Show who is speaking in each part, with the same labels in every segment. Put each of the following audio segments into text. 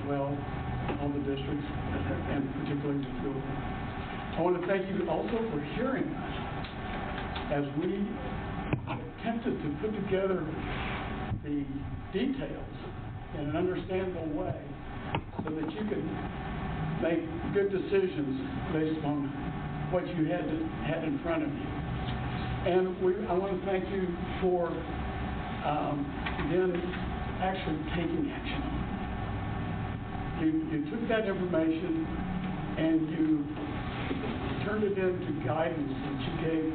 Speaker 1: 12, all the districts, and particularly the school. I want to thank you also for hearing us as we attempted to put together the details in an understandable way so that you could make good decisions based on what you had in front of you. And I want to thank you for then actually taking action on it. You took that information and you turned it into guidance that you gave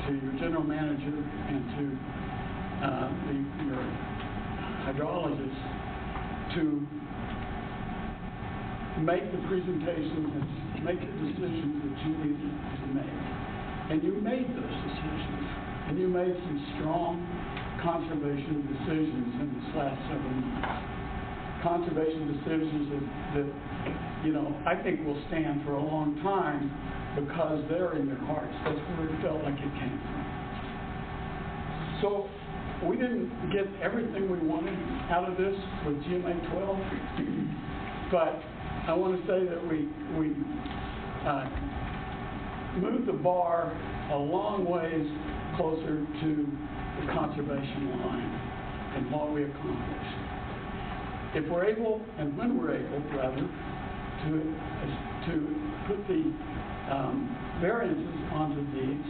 Speaker 1: to your general manager and to your hydrologist to make the presentations and make the decisions that you needed to make. And you made those decisions. And you made some strong conservation decisions in this last several months. Conservation decisions that I think will stand for a long time because they're in your hearts. That's where it felt like it came from. So we didn't get everything we wanted out of this with GMA 12, but I want to say that we moved the bar a long ways closer to the conservation line and what we accomplished. If we're able, and when we're able, rather, to put the variances onto these,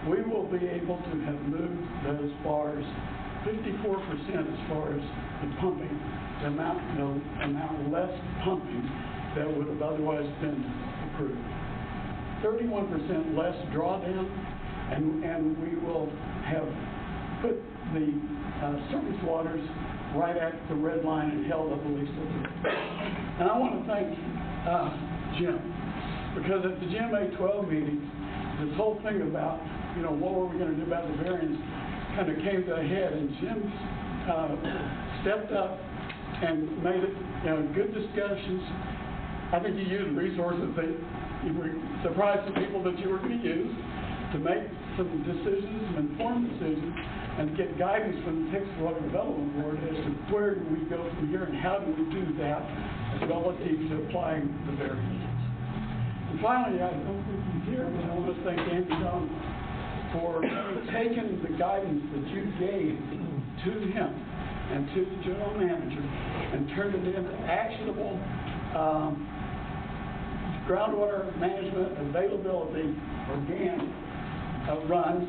Speaker 1: we will be able to have moved those bars 54% as far as the pumping, the amount less pumping that would have otherwise been approved. 31% less drawdown, and we will have put the surface waters right at the red line and held up at least a little. And I want to thank Jim, because at the GMA 12 meeting, this whole thing about, what were we going to do about the variance kind of came to a head, and Jim stepped up and made it, good discussions. I think you used resources that you were surprised the people that you were going to use to make some decisions, some informed decisions, and get guidance from the Texas Water Development Board as to where do we go from here and how do we do that relative to applying the variances. And finally, I don't think he's here, but I want to thank Andy Young for taking the guidance that you gave to him and to the general manager and turned it into actionable groundwater management availability organic runs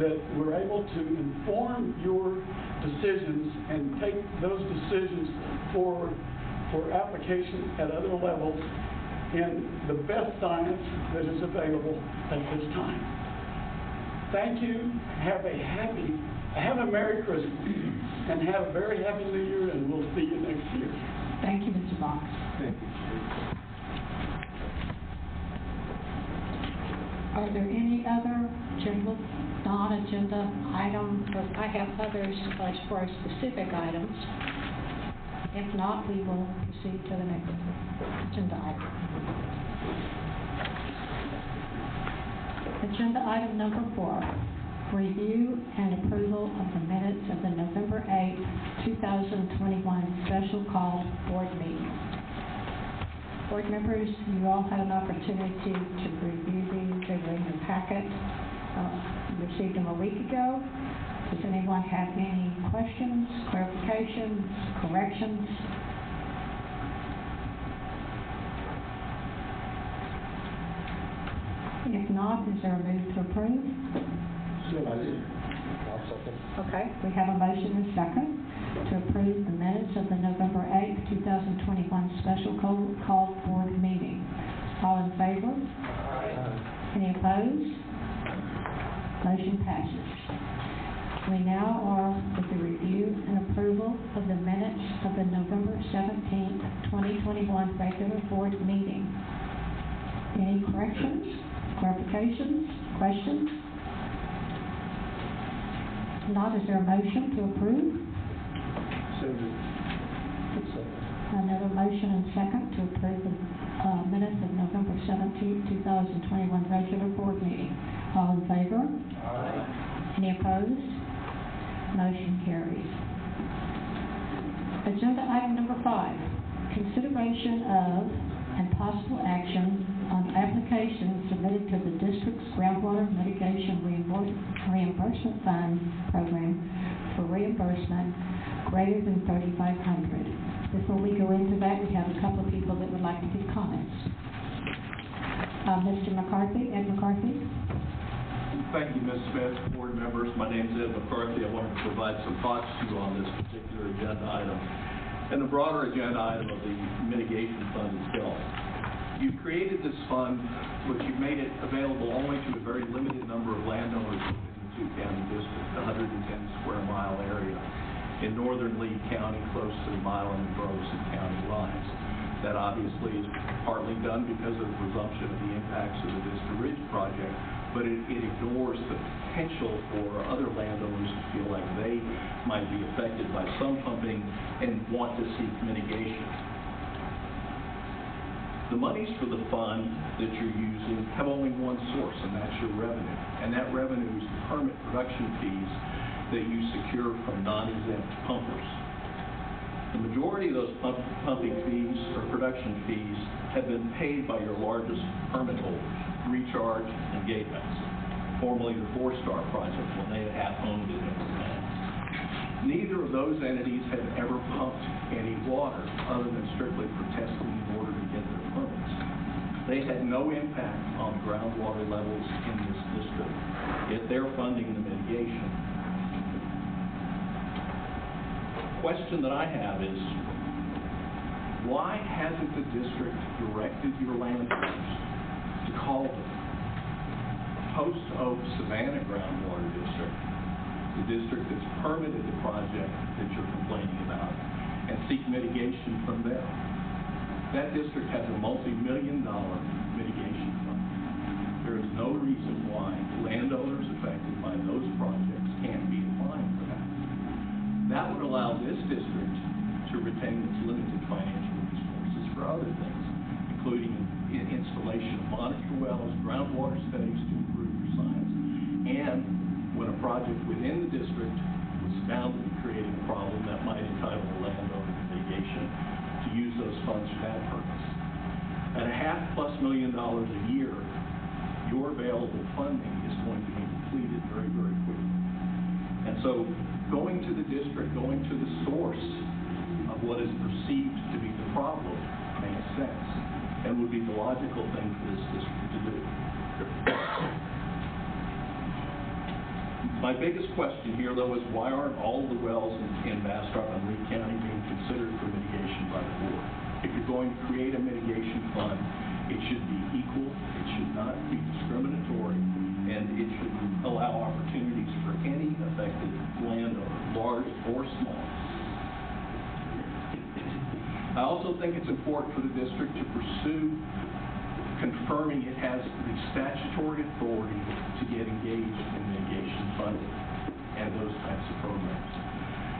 Speaker 1: that were able to inform your decisions and take those decisions forward for application at other levels in the best science that is available at this time. Thank you. Have a Merry Christmas and have a very Happy New Year, and we'll see you next year.
Speaker 2: Thank you, Mr. Box.
Speaker 1: Thank you.
Speaker 2: Are there any other non-agenda items? I have others as far as specific items. If not, we will proceed to the next agenda item. Agenda item number 4, review and approval of the minutes of the November 8, 2021 special call board meeting. Board members, you all had an opportunity to review these. They were in your packet. You received them a week ago. Does anyone have any questions, clarifications, corrections? If not, is there a move to approve? Okay, we have a motion and second to approve the minutes of the November 8, 2021 special call board meeting. All in favor? Aye. Any opposed? Motion passes. We now are with the review and approval of the minutes of the November 17, 2021 regular board meeting. Any corrections, clarifications, questions? If not, is there a motion to approve? Another motion and second to approve the minutes of November 17, 2021 regular board meeting. All in favor? Aye. Any opposed? Motion carries. Agenda item number 5, consideration of and possible action on applications submitted to the district's groundwater mitigation reimbursement fund program for reimbursement greater than $3,500. Before we go into that, we have a couple of people that would like to give comments. Mr. McCarthy, Ed McCarthy.
Speaker 3: Thank you, Ms. Smith, board members. My name is Ed McCarthy. I wanted to provide some thoughts to you on this particular agenda item and the broader agenda item of the mitigation fund itself. You've created this fund, but you've made it available only to a very limited number of landowners in the two-county district, the 110-square-mile area in northern Lee County, close to the Milam and Burleson County lines. That obviously is partly done because of the presumption of the impacts of the Vista Ridge project, but it ignores the potential for other landowners to feel like they might be affected by some pumping and want to seek mitigation. The monies for the fund that you're using have only one source, and that's your revenue. And that revenue is the permit production fees that you secure from non-exempt pumpers. The majority of those pumping fees or production fees have been paid by your largest permit holders, Recharge and Gateway, formerly the Four-Star Project when they had owned it in the land. Neither of those entities have ever pumped any water other than strictly for testing in order to get their permits. They had no impact on groundwater levels in this district, yet they're funding the mitigation. The question that I have is, why hasn't the district directed your landowners to call them Post Oak Savannah Groundwater District, the district that's permitted the project that you're complaining about, and seek mitigation from them? That district has a multi-million-dollar mitigation fund. There is no reason why landowners affected by those projects can't be applying for that. That would allow this district to retain its limited financial resources for other things, including installation of monitor wells, groundwater studies to improve your science, and when a project within the district was found to be creating a problem that might entitle the landowner to mitigation, to use those funds for that purpose. At $5+ million a year, your available funding is going to be depleted very, very quickly. And so going to the district, going to the source of what is perceived to be the problem makes sense and would be the logical thing for this district to do. My biggest question here, though, is why aren't all the wells in Bastrop and Lee County being considered for mitigation by the board? If you're going to create a mitigation fund, it should be equal, it should not be discriminatory, and it should allow opportunities for any affected landowner, large or small. I also think it's important for the district to pursue confirming it has the statutory authority to get engaged in mitigation funding and those types of programs.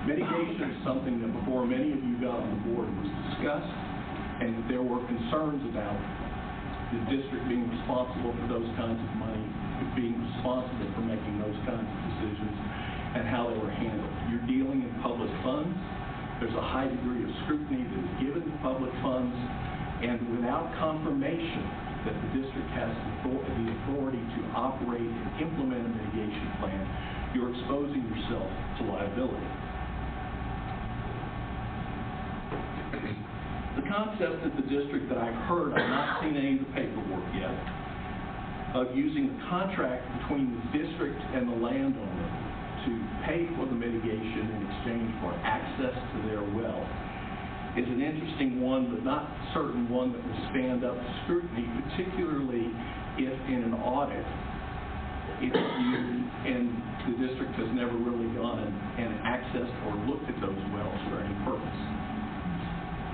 Speaker 3: Mitigation is something that before many of you got on the board was discussed, and that there were concerns about the district being responsible for those kinds of money, being responsible for making those kinds of decisions, and how they were handled. You're dealing in public funds. There's a high degree of scrutiny that is given to public funds, and without confirmation that the district has the authority to operate and implement a mitigation plan, you're exposing yourself to liability. The concept that the district that I've heard, I've not seen any of the paperwork yet, of using the contract between the district and the landowner to pay for the mitigation in exchange for access to their well is an interesting one, but not certain one that will stand up to scrutiny, particularly if in an audit it's viewed and the district has never really gone and accessed or looked at those wells for any purpose.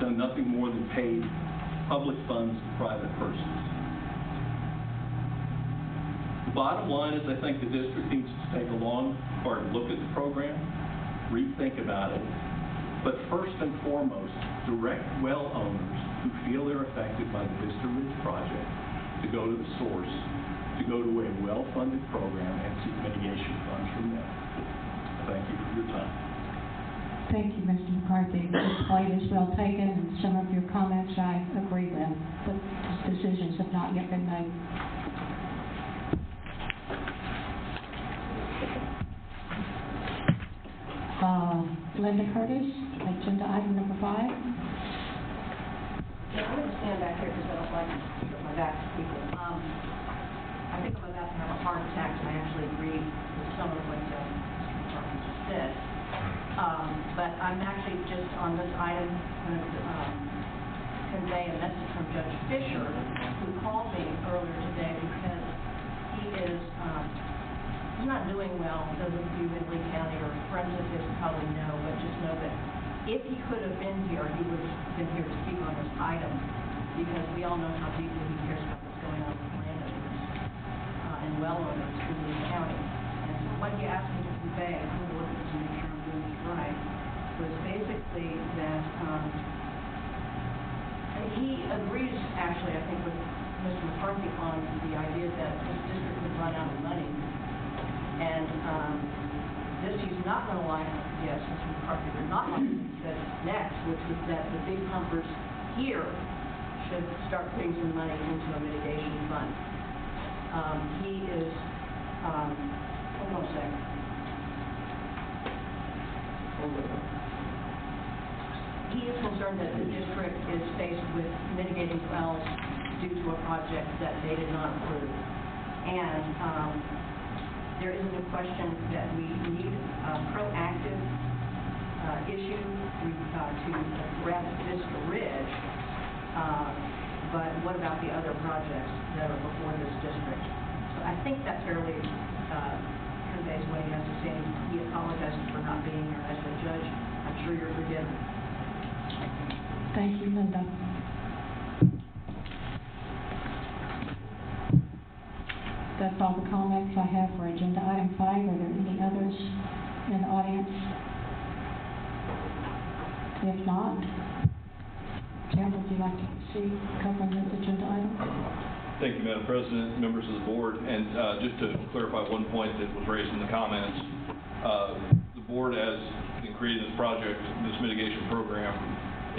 Speaker 3: Done nothing more than paid public funds to private persons. The bottom line is I think the district needs to take a long, hard look at the program, rethink about it, but first and foremost, direct well owners who feel they're affected by the Vista Ridge project to go to the source, to go to a well-funded program and seek mitigation funds from them. Thank you for your time.
Speaker 2: Thank you, Mr. McCarthy. This point is well taken, and some of your yet been made. Linda Curtis, agenda item number 5.
Speaker 4: Yeah, I'm going to stand back here because I don't like to put my back to people. I think I'm about to have a heart attack, and I actually agree with some of what Mr. McCarthy just said. But I'm actually just on this item going to convey a message from Judge Fisher, who called me earlier today because he is he's not doing well. Those of you in Lee County or friends of his probably know, but just know that if he could have been here, he would have been here to speak on this item, because we all know how deeply he cares about what's going on with landowners and well owners in Lee County. And so what he asked me to convey, I'm going to look at this and make sure I'm doing this right, was basically that he agrees, actually, I think, with Mr. McCarthy on the idea that this district would run out of money. And this he's not going to like, yes, Mr. McCarthy would not like what he said next, which was that the big pumpers here should start putting some money into a mitigation fund. He is, hold on a second. He is concerned that the district is faced with mitigating wells due to a project that they did not approve. And there is no question that we need a proactive issue to address Vista Ridge, but what about the other projects that are before this district? So I think that fairly conveys what he has to say. He apologizes for not being here as a judge. I'm sure you're forgiven.
Speaker 2: Thank you, Linda. That's all the comments I have for agenda item 5. Are there any others in the audience? If not, Tim, would you like to proceed covering this agenda item?
Speaker 5: Thank you, Madam President, members of the board. And just to clarify one point that was raised in the comments, the board, as in creating this project, this mitigation program,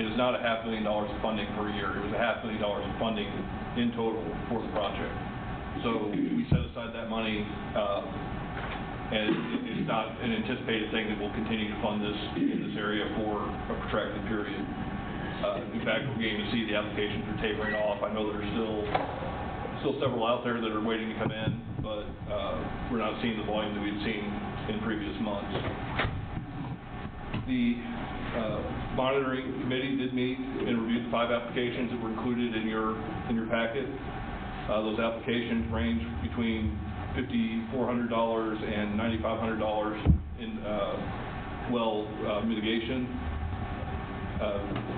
Speaker 5: it is not $500,000 of funding per year. It was $500,000 of funding in total for the project. So we set aside that money, and it's not an anticipated thing that we'll continue to fund this in this area for a protracted period. In fact, we're getting to see the applications are tapering off. I know there's still several out there that are waiting to come in, but we're not seeing the volume that we've seen in previous months. The monitoring committee did meet and review the 5 applications that were included in your packet. Those applications range between $5,400 and $9,500 in well mitigation.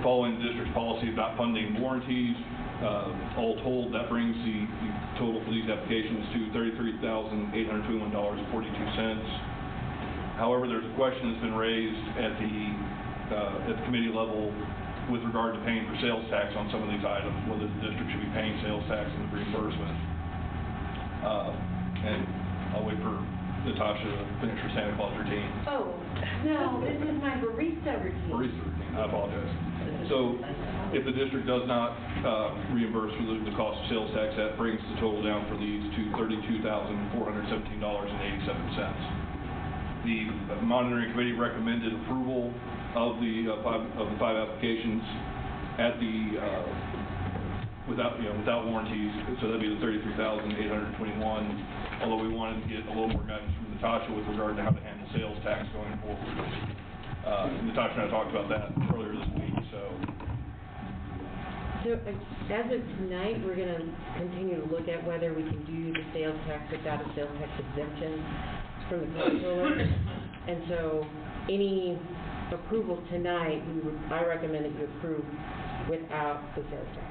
Speaker 5: Following the district's policy of not funding warranties, all told, that brings the total for these applications to $33,821.42. However, there's a question that's been raised at the committee level with regard to paying for sales tax on some of these items, whether the district should be paying sales tax and the reimbursement. And I'll wait for Natasha to finish her Santa Claus routine.
Speaker 4: Oh, no, this is my barista routine.
Speaker 5: Barista routine, I apologize. So if the district does not reimburse for the cost of sales tax, that brings the total down for these to $32,417.87. The monitoring committee recommended approval of the 5 applications at the without warranties, so that'd be the $33,821. Although we wanted to get a little more guidance from Natasha with regard to how to handle sales tax going forward. Natasha and I talked about that earlier this week. So
Speaker 6: as of tonight, we're going to continue to look at whether we can do the sales tax without a sales tax exemption from the comptroller. And so any approval tonight, I recommend that you approve without the sales tax.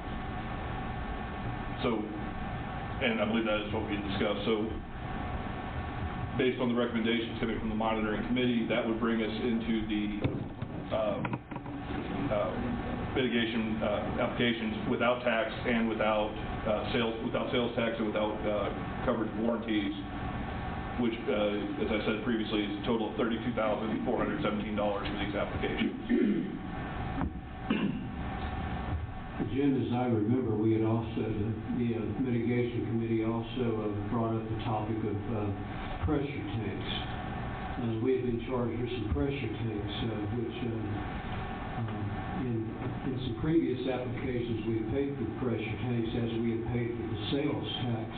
Speaker 5: So, and I believe that is what we discussed. So, based on the recommendations coming from the monitoring committee, that would bring us into the mitigation applications without tax and without sales tax and without coverage warranties, which, as I said previously, is a total of $32,417 for these applications.
Speaker 7: Jim, as I remember, we had also, the mitigation committee also brought up the topic of pressure tanks. We had been charged with some pressure tanks, which in some previous applications we had paid for the pressure tanks as we had paid for the sales tax.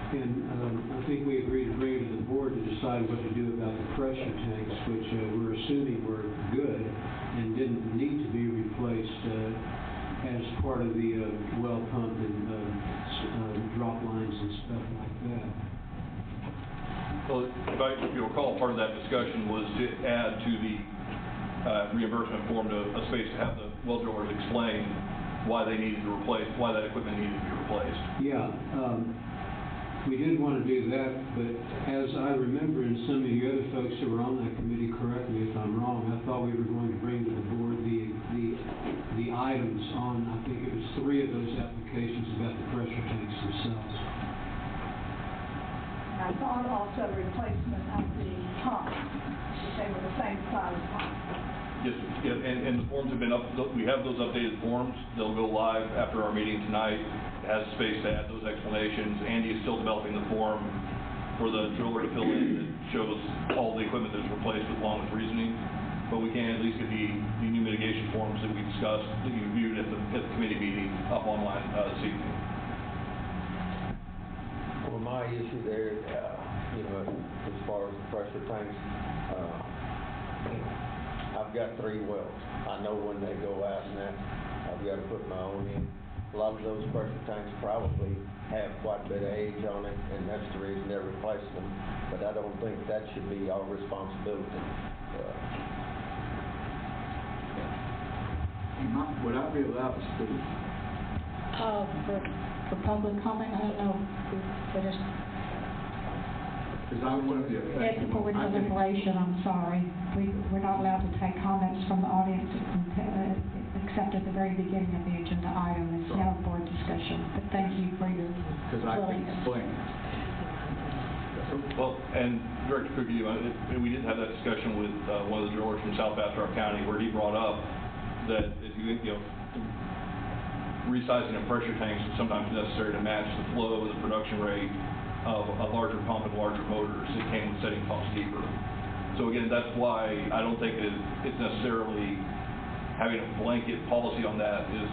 Speaker 7: And I think we agreed to bring it to the board to decide what to do about the pressure tanks, which we're assuming were good and didn't need to be replaced as part of the well pump and drop lines and stuff like that.
Speaker 5: Well, if you recall, part of that discussion was to add to the reimbursement form a space to have the well drillers explain why they needed to replace, why that equipment needed to be replaced.
Speaker 7: Yeah, we did want to do that, but as I remember, and some of the other folks that were on that committee, correct me if I'm wrong, I thought we were going to bring to the board the items on, I think it was 3 of those applications about the pressure tanks themselves.
Speaker 8: I thought also replacement of the pump, if they were the same size pump.
Speaker 5: Yes, yeah, and the forms have been up, we have those updated forms. They'll go live after our meeting tonight. It has space to add those explanations. Andy is still developing the form for the driller to fill in that shows all the equipment that's replaced along with reasoning. But we can at least get the new mitigation forms that we discussed, that you viewed at the committee meeting up online this evening.
Speaker 9: Well, my issue there, as far as the pressure tanks, I've got 3 wells. I know when they go out and that, I've got to put my own in. A lot of those pressure tanks probably have quite a bit of age on it, and that's the reason they're replacing them. But I don't think that should be our responsibility.
Speaker 10: Would I be allowed to speak?
Speaker 2: For public comment, I don't know, but it's
Speaker 10: Because I want to be effective.
Speaker 2: for deliberation, I'm sorry. We're not allowed to take comments from the audience except at the very beginning of the agenda item. It's now a board discussion, but thank you for your
Speaker 10: Because I can explain.
Speaker 5: Well, and Director Cookie, we did have that discussion with one of the drillers from South Bastrop County, where he brought up that if resizing of pressure tanks is sometimes necessary to match the flow of the production rate of a larger pump and larger motors. It came with setting pumps deeper. So again, that's why I don't think it's necessarily having a blanket policy on that is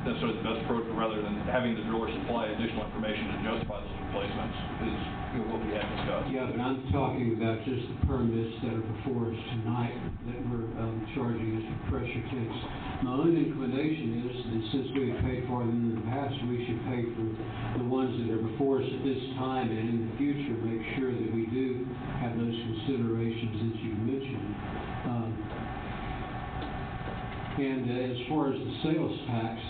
Speaker 5: necessarily the best approach, but rather than having the driller supply additional information to justify those replacements is what we had discussed.
Speaker 7: Yeah, but I'm talking about just the permits that are before us tonight that we're charging us for pressure tanks. My own inclination is that since we have paid for them in the past, we should pay for the ones that are before us at this time, and in the future make sure that we do have those considerations that you mentioned. And as far as the sales tax,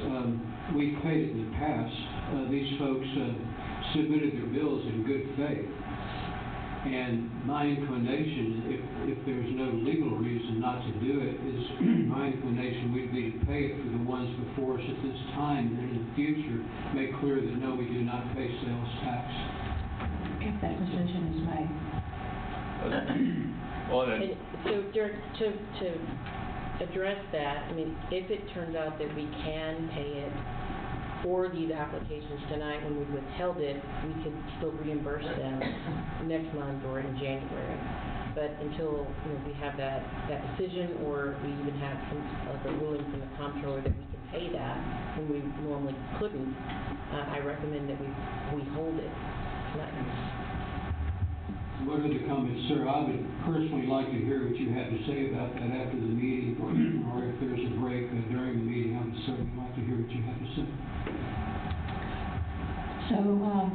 Speaker 7: we've paid it in the past. These folks submitted their bills in good faith. And my inclination, if there's no legal reason not to do it, is my inclination would be to pay it for the ones before us at this time, and then in the future, make clear that no, we do not pay sales tax.
Speaker 2: If that decision is made.
Speaker 5: Well, then,
Speaker 6: And so, to address that, I mean, if it turns out that we can pay it for these applications tonight when we withheld it, we could still reimburse them next month or in January. But until we have that decision, or we even have a ruling from the comptroller that we can pay that when we normally couldn't, I recommend that we hold it tonight.
Speaker 7: What are the comments, sir? I would personally like to hear what you have to say about that after the meeting, or if there's a break during the meeting, I would certainly like to hear what you have to say.
Speaker 2: So,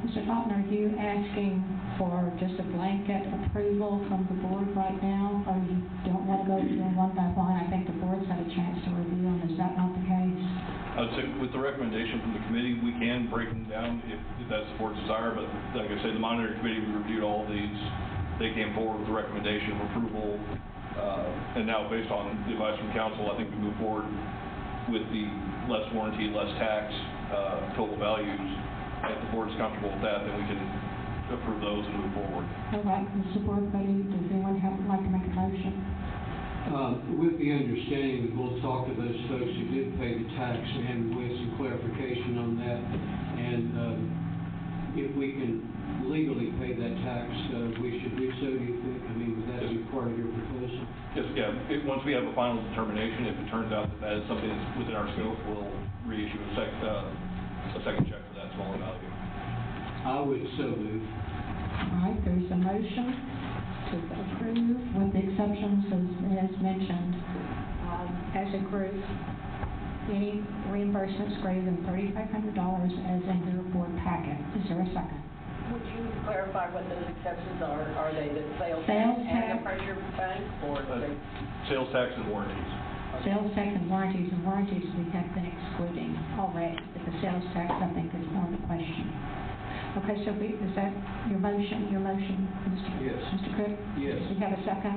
Speaker 2: Mr. Cotton, are you asking for just a blanket approval from the board right now, or you don't want to go through them one by one? I think the board's had a chance to review them. Is that not the case?
Speaker 5: I would say with the recommendation from the committee, we can break them down if that's the board's desire, but like I said, the monitoring committee, we reviewed all of these. They came forward with a recommendation of approval, and now based on the advice from council, I think we move forward with the less warranty, less tax, total values. If the board is comfortable with that, then we can approve those and move forward.
Speaker 2: All right, Mr. Board, does anyone like to make a motion?
Speaker 7: With the understanding that we'll talk to those folks who did pay the tax and with some clarification on that. And if we can legally pay that tax, we should do so, do you think? I mean, would that be part of your proposal?
Speaker 5: Yes, yeah, once we have a final determination, if it turns out that that is something that's within our scope, we'll reissue a second check for that smaller value.
Speaker 7: I would so move.
Speaker 2: All right, there's a motion to approve with the exceptions as mentioned, as a group. Any reimbursements greater than $3,500 as in your board packet. Is there a second?
Speaker 11: Would you clarify what those exceptions are? Are they the sales
Speaker 2: Sales
Speaker 11: tax and
Speaker 2: tax.
Speaker 11: the pressure bank, or they?
Speaker 5: Sales tax and warranties.
Speaker 2: Sales tax and warranties we have been excluding already, but the sales tax I think is more the question. Okay, so is that your motion, Mr.
Speaker 7: Yes.
Speaker 2: Mr. Cook?
Speaker 7: Yes.
Speaker 2: We have a second?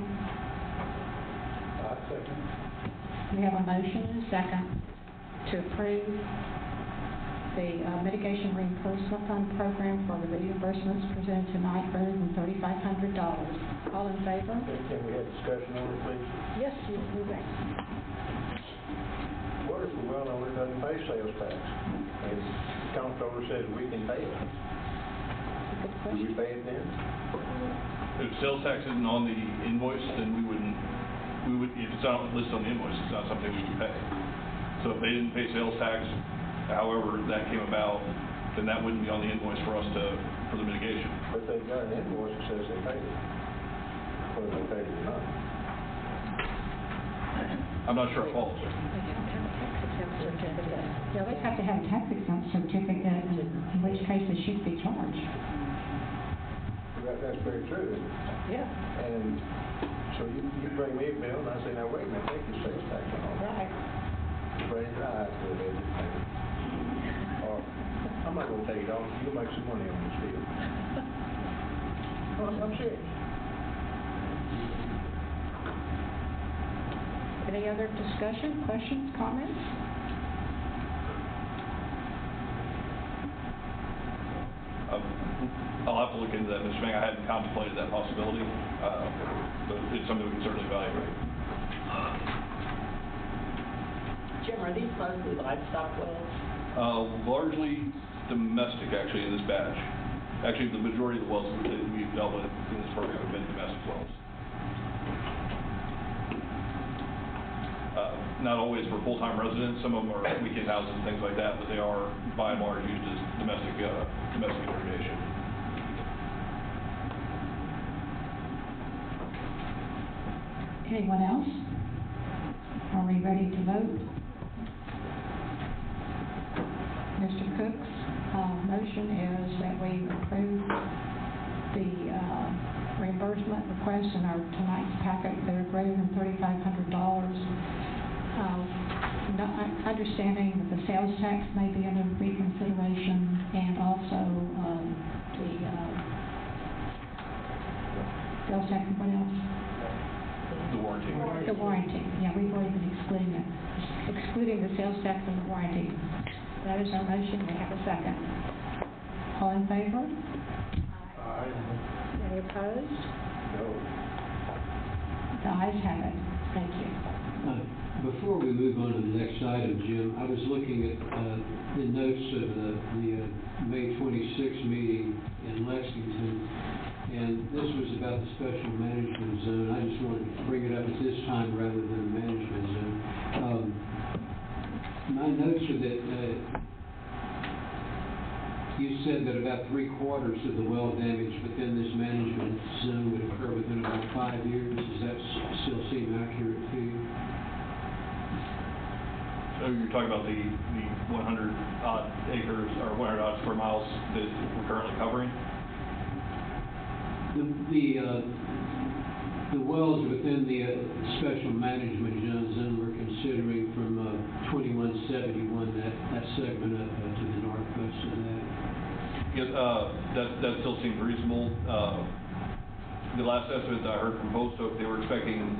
Speaker 9: I second.
Speaker 2: We have a motion and a second to approve the mitigation reimbursement fund program for the reimbursements presented tonight greater than $3,500. All in favor?
Speaker 9: Can we have discussion on it, please?
Speaker 2: Yes, you may.
Speaker 9: What if the well owner doesn't pay sales tax? And the comptroller says we can pay it.
Speaker 2: Good
Speaker 9: Do
Speaker 2: question.
Speaker 9: we pay it then?
Speaker 5: If sales tax isn't on the invoice, then we would, if it's not listed on the invoice, it's not something we would pay. So if they didn't pay sales tax, however that came about, then that wouldn't be on the invoice for us for the mitigation.
Speaker 9: But they've got an invoice that says they paid it, whether they paid it or not.
Speaker 5: I'm not sure it follows.
Speaker 2: Yeah, they have to have a tax exempt certificate, in which case they should be charged.
Speaker 9: That's very true, isn't it?
Speaker 2: Yeah.
Speaker 9: And so you bring me a bill, and I say, now wait a minute, take your sales tax off.
Speaker 2: Right.
Speaker 9: You raise your eyes a little bit. Or, I'm not gonna take it off, you'll make some money on this deal. Well, I'm serious.
Speaker 2: Any other discussion, questions, comments?
Speaker 5: I'll have to look into that, Mr. Mang. I hadn't contemplated that possibility, but it's something we can certainly evaluate.
Speaker 11: Jim, are these mostly livestock wells?
Speaker 5: Largely domestic, actually, in this batch. Actually, the majority of the wells that we've dealt with in this program have been domestic wells. Not always for full-time residents. Some of them are weekend houses and things like that, but they are, by and large, used as domestic irrigation.
Speaker 2: Anyone else? Are we ready to vote? Mr. Cook's motion is that we approve the reimbursement request in our tonight's packet that are greater than $3,500. Understanding that the sales tax may be under reconsideration, and also the sales tax and what else?
Speaker 5: The warranty.
Speaker 2: The warranty, yeah, we've already been excluding it. Excluding the sales tax and the warranty. That is our motion. We have a second. All in favor?
Speaker 9: Aye.
Speaker 2: Any opposed?
Speaker 9: No.
Speaker 2: The ayes have it. Thank you.
Speaker 7: Before we move on to the next item, Jim, I was looking at the notes of the May 26th meeting in Lexington, and this was about the special management zone. I just wanted to bring it up at this time rather than the management zone. My notes are that you said that about 3/4 of the well damage within this management zone would occur within about 5 years. Does that still seem accurate to you?
Speaker 5: So you're talking about the 100 odd acres or 100 odd square miles that we're currently covering?
Speaker 7: The wells within the special management zone we're considering from 2171, that segment up to the northwest of that.
Speaker 5: Yes, that still seems reasonable. The last estimate that I heard from Bastrop, they were expecting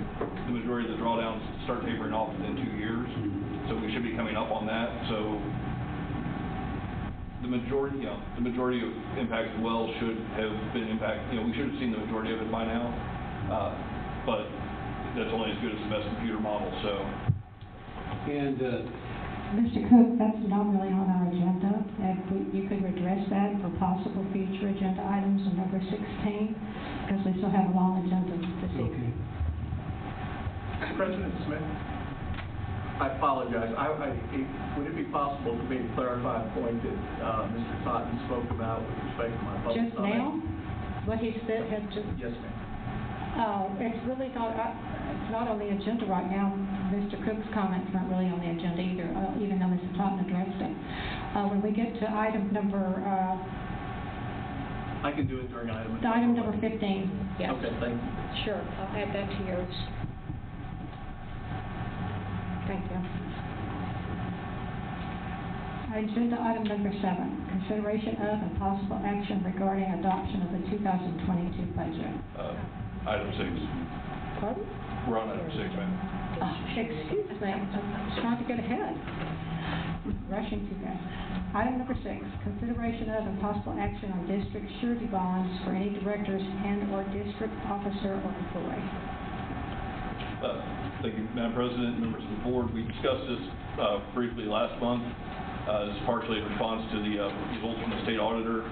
Speaker 5: the majority of the drawdowns to start tapering off within 2 years. So we should be coming up on that. So the majority of impacted wells should have been impacted. We should have seen the majority of it by now. But that's only as good as the best computer model, so.
Speaker 7: And,
Speaker 2: Mr. Cook, that's not really on our agenda. You could address that for possible future agenda items on number 16, because we still have a long agenda this evening.
Speaker 3: President Smith, I apologize. Would it be possible for me to clarify a point that Mr. Cotton spoke about with respect to my public
Speaker 2: Just
Speaker 3: comment?
Speaker 2: now? What he said had just...
Speaker 3: Yes, ma'am.
Speaker 2: It's really not, it's not on the agenda right now. Mr. Cook's comments weren't really on the agenda either, even though Mr. Totten addressed it. When we get to item number,
Speaker 3: I can do it during item.
Speaker 2: item number 15, yes.
Speaker 3: Okay, thank you.
Speaker 2: Sure, I'll add that to yours. Thank you. Agenda item number 7, consideration of and possible action regarding adoption of the 2022 budget.
Speaker 5: Item 6.
Speaker 2: Pardon?
Speaker 5: We're on item 6, ma'am.
Speaker 2: Excuse me, I'm trying to get ahead. Rushing too fast. Item number 6, consideration of and possible action on district surety bonds for any directors and/or district officer or employee.
Speaker 5: Thank you, Madam President, members of the board. We discussed this briefly last month. This is partially in response to the results from the state auditor.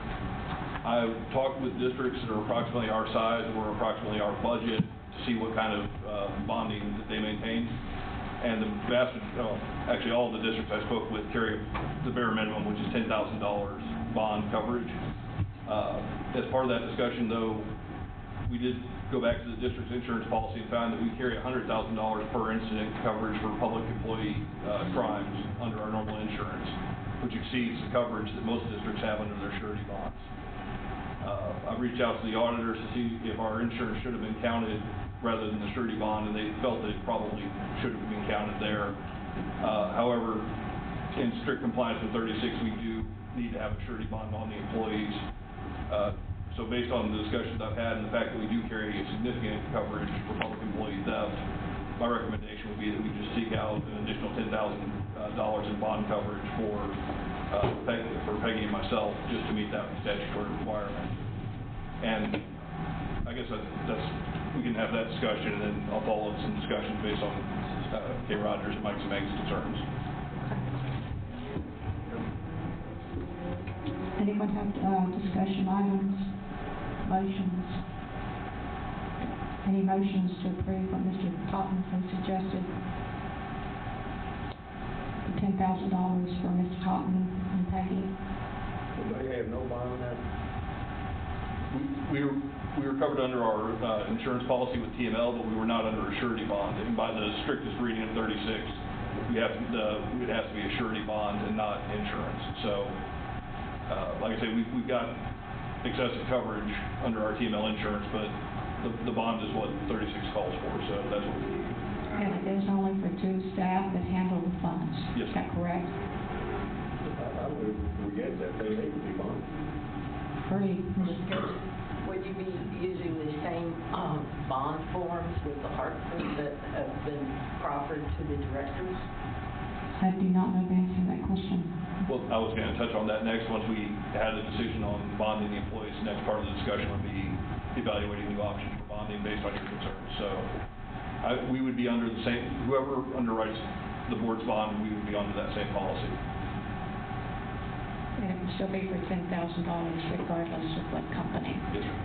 Speaker 5: I've talked with districts that are approximately our size or approximately our budget to see what kind of bonding that they maintain. And the actually all of the districts I spoke with carry the bare minimum, which is $10,000 bond coverage. As part of that discussion, though, we did go back to the district's insurance policy and found that we carry $100,000 per incident coverage for public employee crimes under our normal insurance, which exceeds the coverage that most districts have under their surety bonds. I've reached out to the auditors to see if our insurance should have been counted rather than the surety bond, and they felt that it probably should have been counted there. However, in strict compliance with 36, we do need to have a surety bond on the employees. So based on the discussions I've had and the fact that we do carry a significant coverage for public employee theft, my recommendation would be that we just seek out an additional $10,000 in bond coverage for Peggy and myself, just to meet that statutory requirement. And I guess that's we can have that discussion, and then I'll follow up some discussions based on Kay Rogers and Mike Zemang's concerns.
Speaker 2: Anyone have discussion items, motions? Any motions to approve what Mr. Totten has suggested? The $10,000 for Mr. Totten and Peggy.
Speaker 9: Anybody have no bond on that?
Speaker 5: We were covered under our insurance policy with TML, but we were not under a surety bond. And by the strictest reading of 36, it has to be a surety bond and not insurance. So, like I say, we've got excessive coverage under our TML insurance, but the bond is what 36 calls for. So that's what we do.
Speaker 2: And it is only for 2 staff that handle the funds.
Speaker 5: Yes.
Speaker 2: Is that correct?
Speaker 9: I would forget that they need to be bonded.
Speaker 2: Pretty.
Speaker 11: Would you be using the same bond forms with the Hartford that have been proffered to the directors?
Speaker 2: I do not know the answer to that question.
Speaker 5: Well, I was going to touch on that next. Once we had a decision on bonding the employees, the next part of the discussion would be evaluating new options for bonding based on your concerns. So we would be under the same, whoever underwrites the board's bond, we would be under that same policy.
Speaker 2: And it would still be for $10,000 regardless of what company.
Speaker 5: Yes, sir.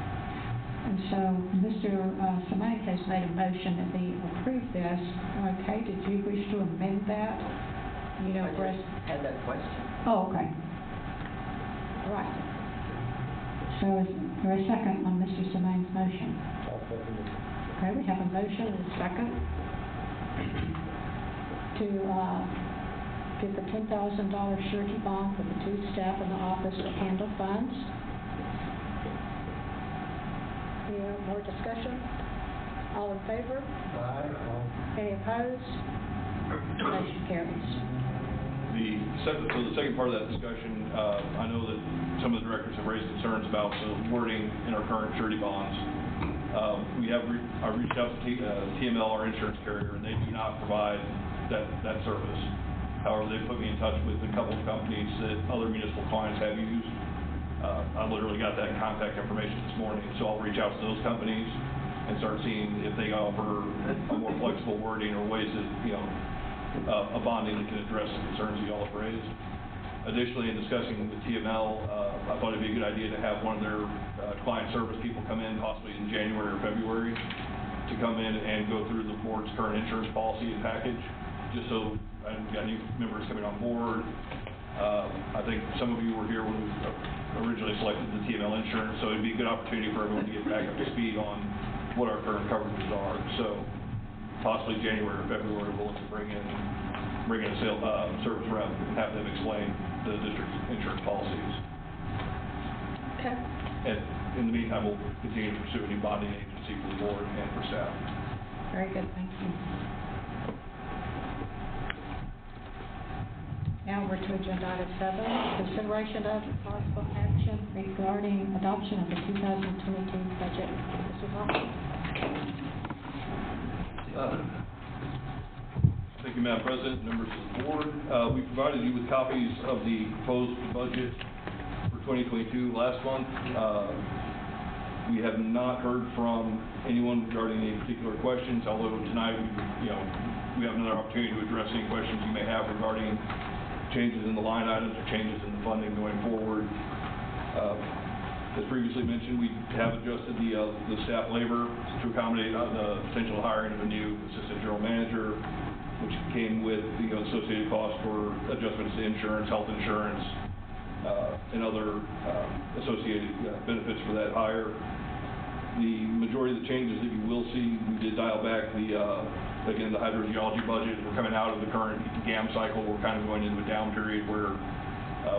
Speaker 2: And so Mr. Zemang has made a motion that we approve this. Okay, did you wish to amend that? You know,
Speaker 11: I
Speaker 2: for us.
Speaker 11: just had that question.
Speaker 2: Oh, okay. All right. So is there a second on Mr. Zemang's motion?
Speaker 9: I'll second it.
Speaker 2: Okay, we have a motion and a second to get the $10,000 surety bond for the 2 staff in the office that handle funds. Any more discussion? All in favor? Any opposed? Motion carries.
Speaker 5: So the second part of that discussion, I know that some of the directors have raised concerns about the wording in our current surety bonds. I reached out to TML, our insurance carrier, and they do not provide that service. However, they put me in touch with a couple of companies that other municipal clients have used. I literally got that contact information this morning, so I'll reach out to those companies and start seeing if they offer a more flexible wording or ways that, a bonding that can address the concerns you all have raised. Additionally, in discussing the TML, I thought it'd be a good idea to have one of their client service people come in, possibly in January or February, to come in and go through the board's current insurance policy and package, just so we've got new members coming on board. I think some of you were here when we originally selected the TML insurance, so it'd be a good opportunity for everyone to get back up to speed on what our current coverages are. So possibly January or February, we'll look to bring in a service rep and have them explain the district's insurance policies.
Speaker 2: Okay.
Speaker 5: And in the meantime, we'll continue to pursue a new bonding agency for the board and for staff.
Speaker 2: Very good, thank you. Now we're to agenda item 7, consideration of possible action regarding adoption of the 2022 budget. Mr. Walker.
Speaker 5: Thank you, Madam President, members of the board. We provided you with copies of the proposed budget for 2022 last month. We have not heard from anyone regarding any particular questions, although tonight we have another opportunity to address any questions you may have regarding changes in the line items or changes in the funding going forward. As previously mentioned, we have adjusted the staff labor to accommodate the potential hiring of a new assistant general manager, which came with the associated costs for adjustments to insurance, health insurance, and other associated benefits for that hire. The majority of the changes that you will see, we did dial back again, the hydrogeology budget. We're coming out of the current GAM cycle. We're kind of going into a down period where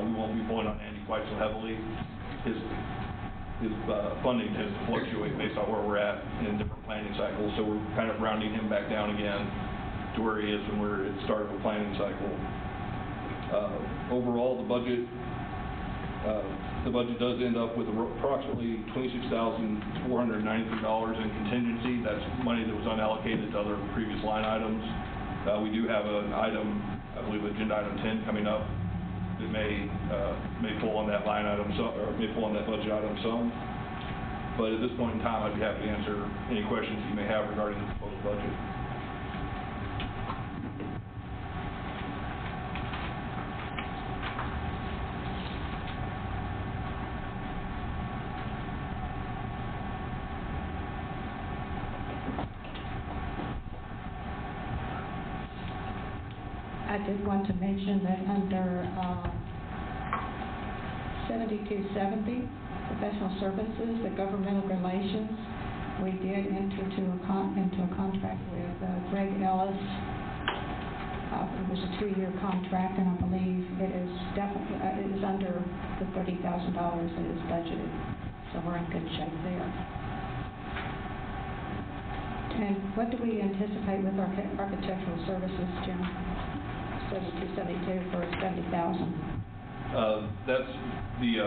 Speaker 5: we won't be pulling on Andy quite so heavily. His funding tends to fluctuate based on where we're at in different planning cycles, so we're kind of rounding him back down again to where he is when we're at the start of a planning cycle. Overall, the budget does end up with approximately $26,493 in contingency. That's money that was unallocated to other previous line items. We do have an item, I believe agenda item 10 coming up, that may pull on that line item or may pull on that budget item some. But at this point in time, I'd be happy to answer any questions you may have regarding the proposed budget.
Speaker 2: I did want to mention that under 7270, professional services, the governmental relations, we did enter into a contract with Greg Ellis. It was a 2-year contract, and I believe it is definitely it is under the $30,000 that is budgeted, so we're in good shape there. And what do we anticipate with our architectural services, Jim? 7272 for $70,000.
Speaker 5: That's the,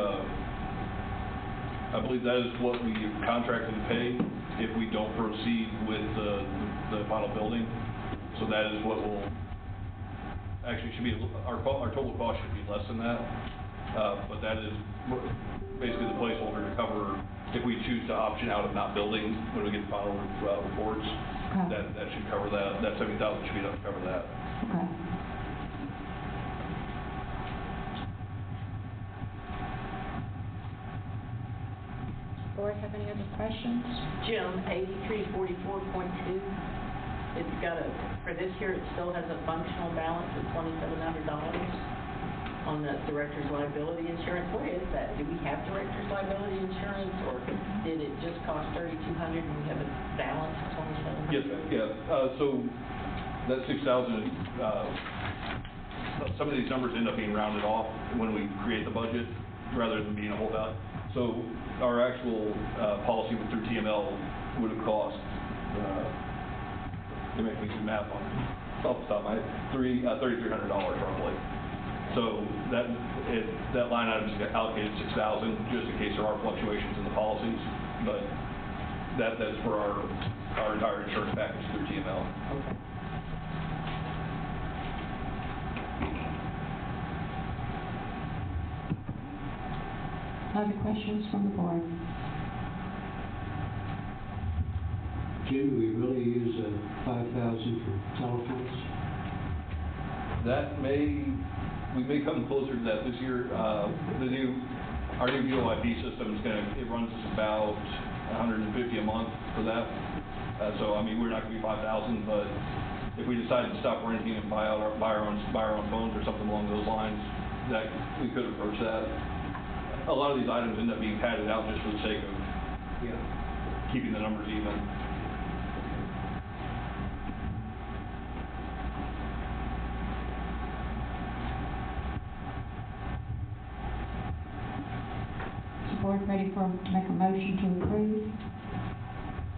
Speaker 5: I believe that is what we contracted to pay if we don't proceed with the final building. So that is what will, actually should be, our total cost should be less than that. But that is basically the placeholder to cover if we choose to option out of not building when we get the final reports.
Speaker 2: Okay.
Speaker 5: That should cover that. That $70,000 should be enough to cover that.
Speaker 2: Okay. Board have any other questions?
Speaker 11: Jim, 8344.2, it's got for this year, it still has a functional balance of $2,700 on the director's liability insurance. What is that? Do we have director's liability insurance, or did it just cost $3,200 and we have a balance of $2,700?
Speaker 5: Yes, yeah. So that 6,000, some of these numbers end up being rounded off when we create the budget rather than being a whole value. So our actual policy through TML would have cost, they make me do math on off the top of my head, $3,300 roughly. So that line item is allocated 6,000 just in case there are fluctuations in the policies, but that's for our entire insurance package through TML.
Speaker 11: Okay.
Speaker 2: Other questions from the board?
Speaker 7: Jim, do we really use 5,000 for telephones?
Speaker 5: We may come closer to that this year. Our new VoIP system it runs us about $150 a month for that. So, I mean, we're not gonna be 5,000, but if we decide to stop renting and buy our own phones or something along those lines, that we could approach that. A lot of these items end up being padded out just for the sake of keeping the numbers even.
Speaker 2: Is the board ready to make a motion to approve?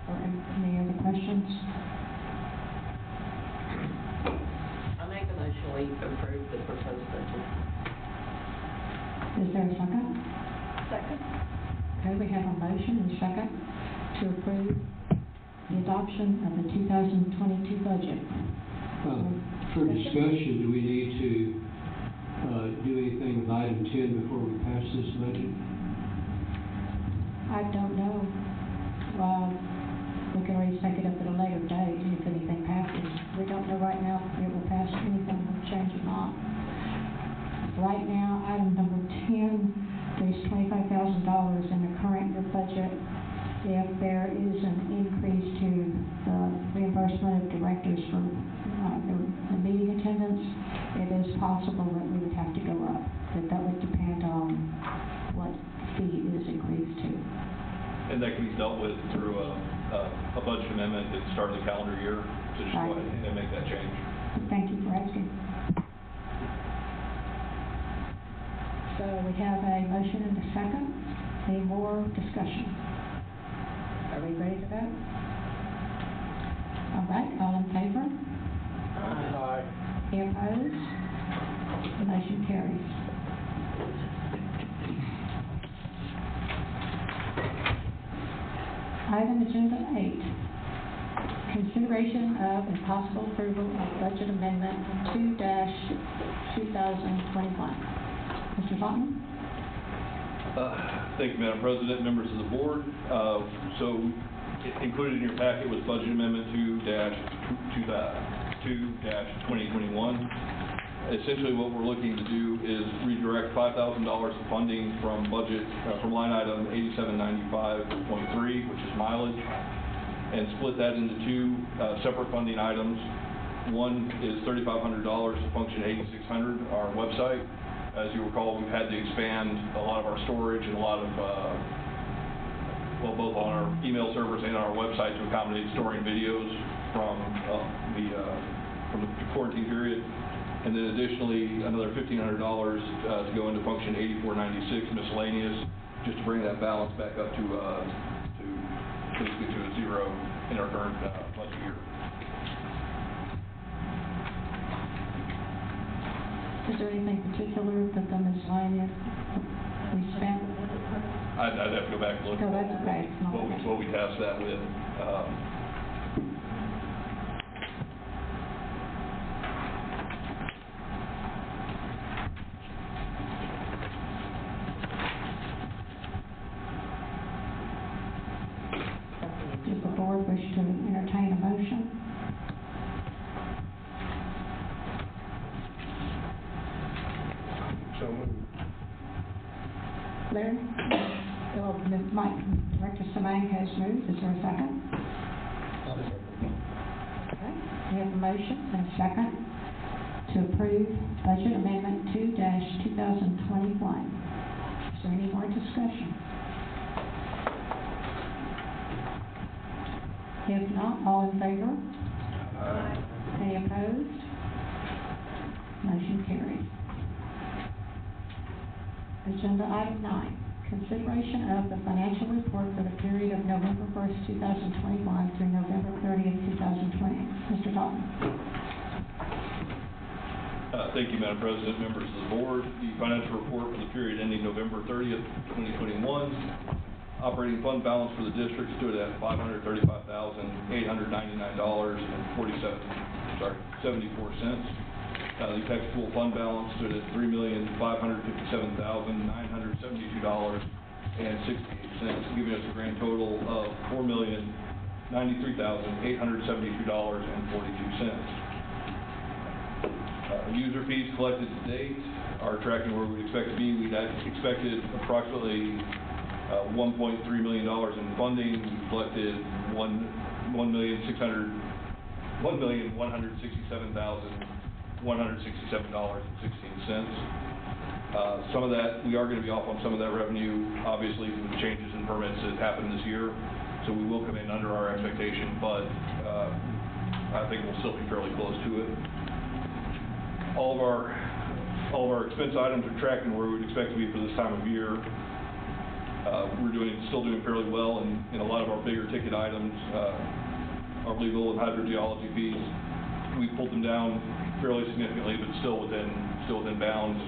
Speaker 2: Or any other questions?
Speaker 11: I make a motion we approve the proposed budget.
Speaker 2: Is there a second?
Speaker 8: Second.
Speaker 2: Okay, we have a motion and a second to approve the adoption of the 2022 budget.
Speaker 7: For discussion, do we need to do anything with item 10 before we pass this budget?
Speaker 2: I don't know. We can always take it up at a later date if anything passes. We don't know right now if it will pass, anything will change or not. Right now, item number 10, there's $25,000 in the current year budget. If there is an increase to the reimbursement of directors for the meeting attendance, it is possible that we would have to go up, but that would depend on what fee is increased to.
Speaker 5: And that can be dealt with through a budget amendment at the start of the calendar year to just go ahead and make that change.
Speaker 2: Thank you for asking. So we have a motion and a second. Any more discussion? Are we ready to vote? All right, all in favor?
Speaker 9: Aye.
Speaker 2: Any opposed? The motion carries. Item agenda 8, consideration of and possible approval of budget amendment 2-2021. Mr. Vaughn?
Speaker 5: Thank you, Madam President, members of the board. So included in your packet was budget amendment 2-2021. Essentially what we're looking to do is redirect $5,000 of funding from line item 8795.3, which is mileage, and split that into two separate funding items. One is $3,500 to function 8600, our website. As you recall, we've had to expand a lot of our storage and a lot of, both on our email servers and our website to accommodate storing videos from the quarantine period. And then additionally, another $1,500 to go into function 8496 miscellaneous, just to bring that balance back up to basically to a zero in our current budget year.
Speaker 2: Is there anything particular that the miscellaneous we spent?
Speaker 5: I'd have to go back and look
Speaker 2: No,
Speaker 5: at
Speaker 2: that's okay.
Speaker 5: what we tasked that with.
Speaker 2: Does the board wish to entertain a motion?
Speaker 9: So moved.
Speaker 2: Larry? Director Semang has moved. Is there a second? Okay. We have a motion and a second to approve budget amendment 2-2021. Is there any more discussion? If not, all in favor?
Speaker 9: Aye.
Speaker 2: Any opposed? Motion carries. Agenda item 9, consideration of the financial report for the period of November 1st, 2021 through November 30th, 2020. Mr. Dalton.
Speaker 5: Thank you, Madam President, members of the board. The financial report for the period ending November 30th, 2021. Operating fund balance for the district stood at $535,899.74. The tax pool fund balance stood at $3,557,972.68, giving us a grand total of $4,537,972.68. $93,872.42. User fees collected to date are tracking where we expect to be. We had expected approximately $1.3 million in funding. We collected $1,167,167.16. Some of that, we are going to be off on some of that revenue, obviously, with the changes in permits that happened this year. So we will come in under our expectation, but I think we'll still be fairly close to it. All of our expense items are tracking where we'd expect to be for this time of year. We're still doing fairly well in a lot of our bigger ticket items, our legal and hydrogeology fees. We pulled them down fairly significantly, but still within bounds.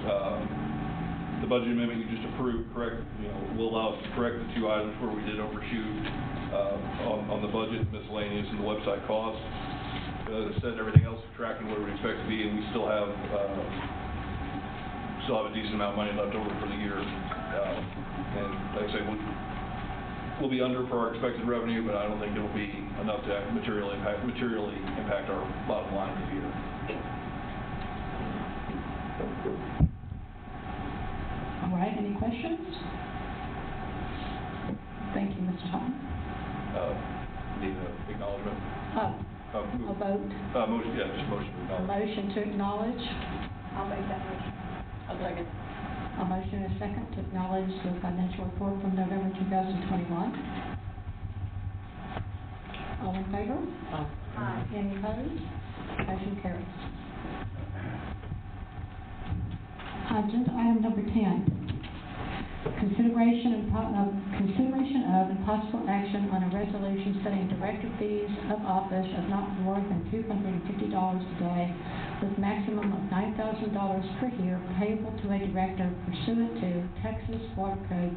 Speaker 5: The budget amendment you just approved, will allow us to correct the two items where we did overshoot on the budget, miscellaneous, and the website costs. As I said, everything else is tracking where we expect to be, and we still have a decent amount of money left over for the year. And like I say, we'll be under for our expected revenue, but I don't think it'll be enough to materially impact our bottom line for the year.
Speaker 2: All right, any questions? Thank you, Mr. Houghton.
Speaker 5: Need an acknowledgement?
Speaker 2: A vote.
Speaker 5: Motion, yeah, just motion to
Speaker 2: A
Speaker 5: acknowledge.
Speaker 2: motion to acknowledge.
Speaker 8: I'll make that motion.
Speaker 11: I'll second.
Speaker 2: A motion and a second to acknowledge the financial report from November 2021. All in favor?
Speaker 11: Aye.
Speaker 2: Any opposed? Motion carries. Agenda item number 10. Consideration of and possible action on a resolution setting director fees of office of not more than $250 a day, with maximum of $9,000 per year payable to a director pursuant to Texas Water Code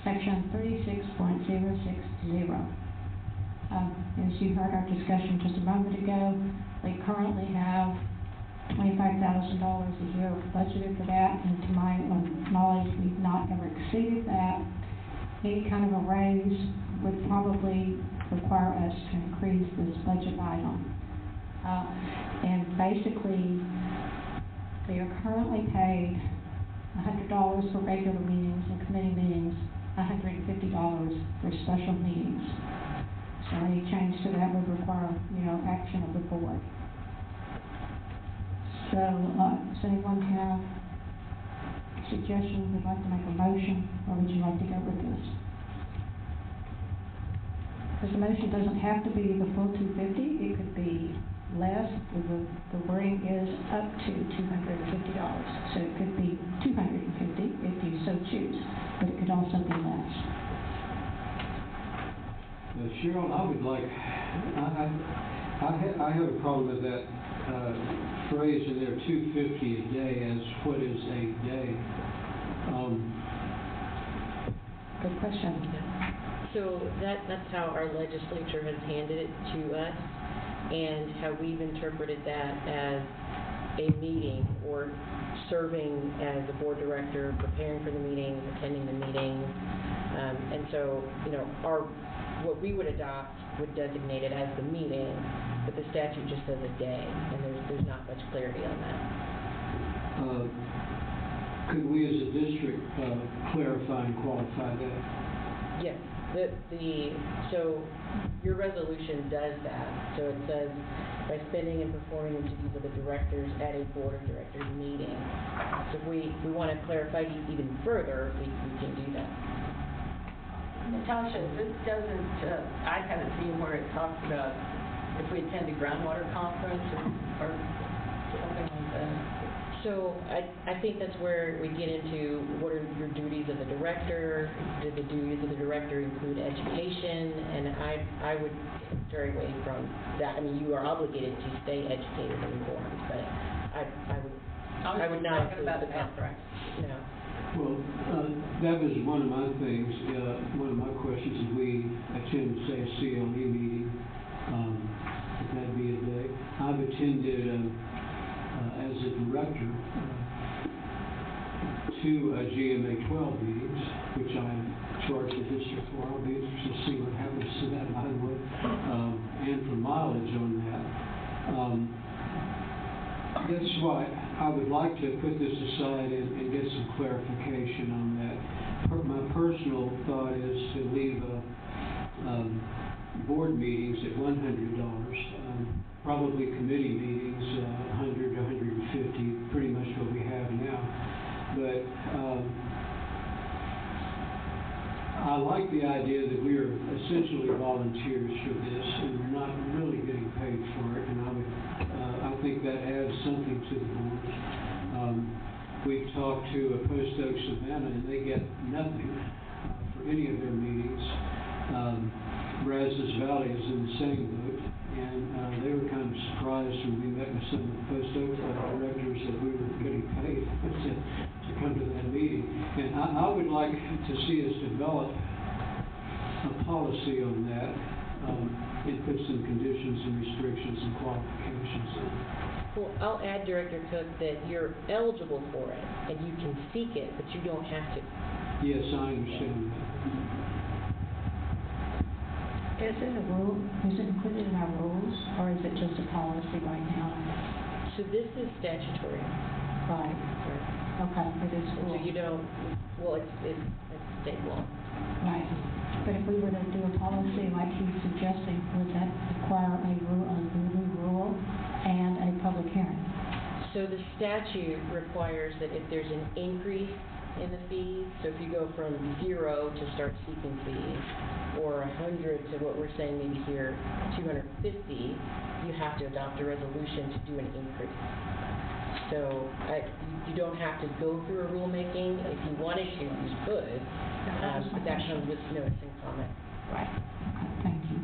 Speaker 2: Section 36.060. As you heard our discussion just a moment ago, we currently have $25,000 a year budgeted for that, and to my knowledge, we've not ever exceeded that. Any kind of a raise would probably require us to increase this budget item. And basically, we are currently paid $100 for regular meetings and committee meetings, $150 for special meetings. So any change to that would require, action of the board. So, does anyone have suggestions? Would like to make a motion, or would you like to go with this? Because the motion doesn't have to be the full $250, it could be less. The wording is up to $250, so it could be $250 if you so choose, but it could also be less.
Speaker 7: Cheryl, I would like, I have a problem with that phrase in there, $250 a day, as what is a day?
Speaker 2: Good question.
Speaker 6: So that's how our legislature has handed it to us, and how we've interpreted that as a meeting, or serving as a board director, preparing for the meetings, attending the meetings. And so, what we would adopt would designate it as the meeting, but the statute just says a day, and there's not much clarity on that.
Speaker 7: Could we as a district clarify and qualify that?
Speaker 6: Yes, so your resolution does that. So it says, by spending and performing the duties of the directors at a board of directors meeting. So if we want to clarify even further, we can do that.
Speaker 11: Natasha, this doesn't, I haven't seen where it talks about if we attend a groundwater conference or something like that.
Speaker 6: So I think that's where we get into what are your duties of the director. Do the duties of the director include education? And I would stray away from that. I mean, you are obligated to stay educated and informed, but I would not include the conference. No.
Speaker 7: Well, that was one of my things, one of my questions, if we attend, say, a CLE meeting, if that'd be a day. I've attended, as a director, two GMA 12 meetings, which I charge the district for. I'll be interested to see what happens to that mileage, and for mileage on that. That's why I would like to put this aside and get some clarification on that. My personal thought is to leave board meetings at $100, probably committee meetings 100 to 150, pretty much what we have now. But I like the idea that we are essentially volunteers for this, and we're not really getting paid for it. And I think that adds something to the board. We've talked to Post Oak Savannah, and they get nothing for any of their meetings. Brazos Valley is in the same boat, and they were kind of surprised when we met with some of the Post Oak directors that we were getting paid to come to that meeting. And I would like to see us develop a policy on that, and put some conditions and restrictions and qualifications on it.
Speaker 6: Well, I'll add, Director Cook, that you're eligible for it, and you can seek it, but you don't have to.
Speaker 7: Yes, I understand that.
Speaker 2: Is it a rule, is it included in our rules, or is it just a policy right now?
Speaker 6: So this is statutory.
Speaker 2: Right, okay, it is
Speaker 6: So
Speaker 2: rule.
Speaker 6: you don't, well, it's state law.
Speaker 2: Right, but if we were to do a policy like he's suggesting, would that require a new rule and a public hearing?
Speaker 6: So the statute requires that if there's an increase in the fees, so if you go from 0 to start seeking fees, or 100 to what we're saying maybe here, 250, you have to adopt a resolution to do an increase. So you don't have to go through a rulemaking. If you wanted to, you could, but that comes with notice and comment.
Speaker 2: Right, okay, thank you.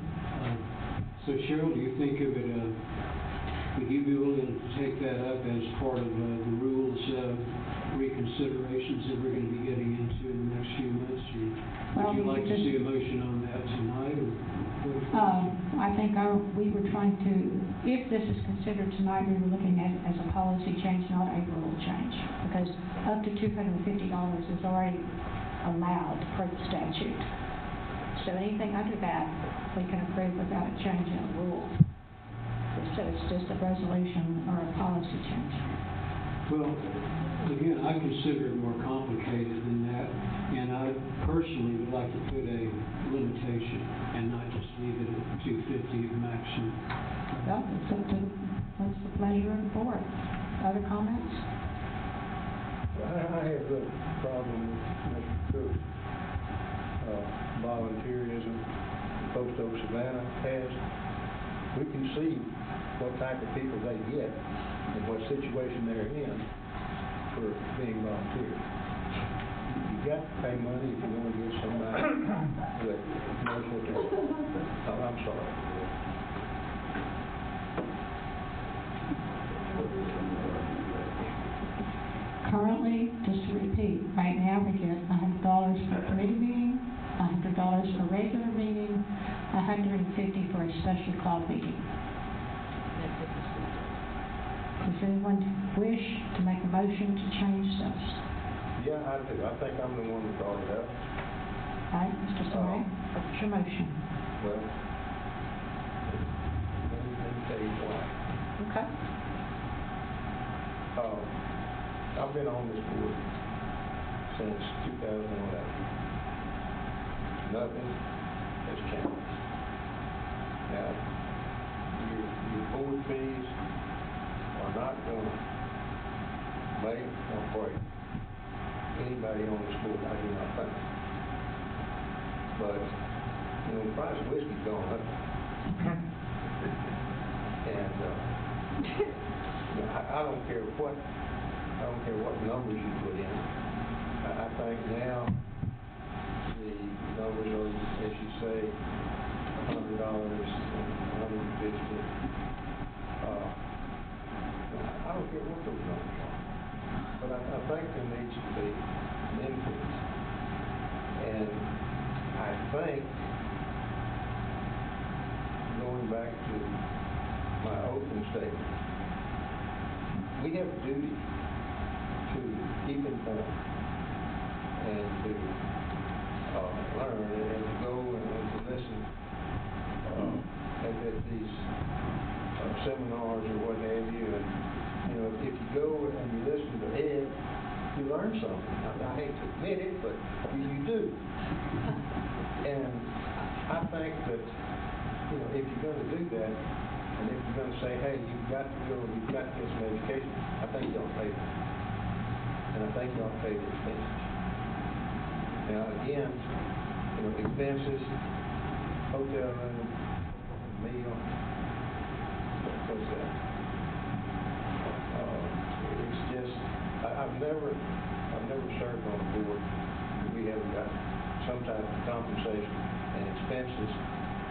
Speaker 7: So Cheryl, do you think of it, would you be willing to take that up as part of the rules reconsiderations that we're going to be getting into in the next few months? Or would you like to see a motion on that tonight? Or
Speaker 2: I think we were trying to, if this is considered tonight, we were looking at it as a policy change, not a rule change, because up to $250 is already allowed per the statute. So anything under that, we can approve without a change in a rule. So it's just a resolution or a policy change.
Speaker 7: Well, again, I consider it more complicated than that, and I personally would like to put a limitation and not just leave it at 250 maximum.
Speaker 2: Well, it's up to, what's the pleasure of the board? Other comments?
Speaker 12: I have a problem with Mr. Cook's volunteerism Post Oak Savannah has. We can see what type of people they get and what situation they're in for being volunteers. You got to pay money if you want to get somebody that knows what they're doing. Oh, I'm sorry.
Speaker 2: Currently, just to repeat, right now we get $100 for a committee meeting, $100 for a regular meeting, $150 for a special call meeting. Does anyone wish to make a motion to change this?
Speaker 12: Yeah, I do. I think I'm the one that brought it up.
Speaker 2: All right, Mr. Sorrell, what's your motion?
Speaker 12: Well, let me tell you why.
Speaker 2: Okay.
Speaker 12: I've been on this board since 2011. Nothing has changed. Now, your board fees are not going to make or break anybody on this board, I do not think. But, you know, the price of whiskey's gone up. And, you know, I don't care what numbers you put in. I think now the numbers are, as you say, $100 and $150. I don't care what those numbers are, but I think there needs to be an increase. And I think, going back to my opening statement, we have a duty to keep informed and to learn and to go and to listen at these seminars or what have you. And, you know, if you go and you listen to Ed, you learn something. I hate to admit it, but you do. And I think that, you know, if you're going to do that, and if you're going to say, hey, you've got to go, you've got to get some education, I think you ought to pay for it. And I think you ought to pay the expenses. Now, again, you know, expenses, hotel room, meal, what's that? It's just, I've never served on a board that we haven't got some type of compensation and expenses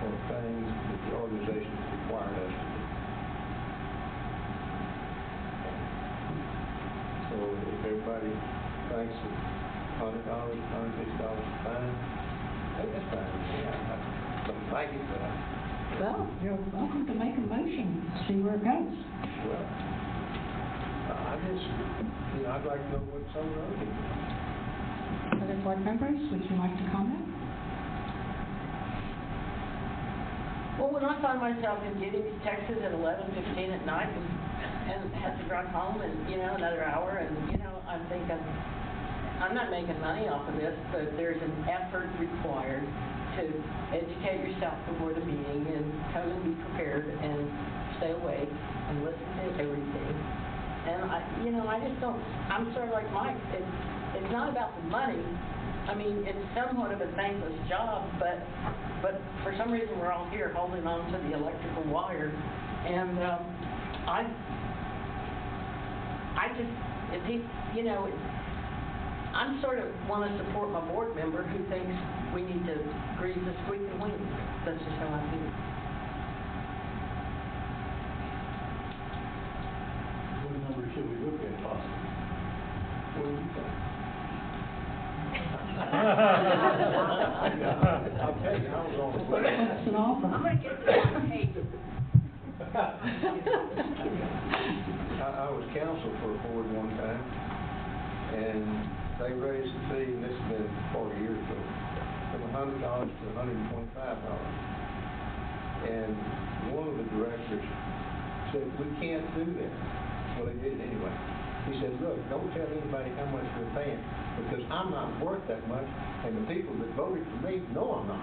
Speaker 12: for things that the organization required us to do. So if everybody thinks that $100, $150 is fine, hey, that's fine. I don't like it, but
Speaker 2: Well, you're welcome to make a motion, see where it goes.
Speaker 12: well, I just, you know, I'd like to know what some of the other people think.
Speaker 2: Other board members, would you like to comment?
Speaker 11: Well, when I find myself in Giddings, Texas at 11:15 at night and have to drive home and, you know, another hour and, you know, I'm thinking, I'm not making money off of this, but there's an effort required to educate yourself before the meeting and come and be prepared and stay awake and listen to everything. And I just don't, I'm sort of like Mike, it's not about the money. I mean, it's somewhat of a thankless job, but for some reason we're all here holding on to the electrical wire. And I just, if he, you know, I'm sort of want to support my board member who thinks we need to grease the squeaking wheel. That's just how I feel.
Speaker 12: What number should we look at possibly? What do you think? I'll tell you, I was on the way.
Speaker 2: What's an offer?
Speaker 11: I'm going to get this on tape.
Speaker 12: I was counsel for a board one time, and they raised the fee, and this has been 40 years ago, from $100 to $125. And one of the directors said, we can't do that. Well, they did it anyway. He said, look, don't tell anybody how much we're paying, because I'm not worth that much, and the people that voted for me know I'm not.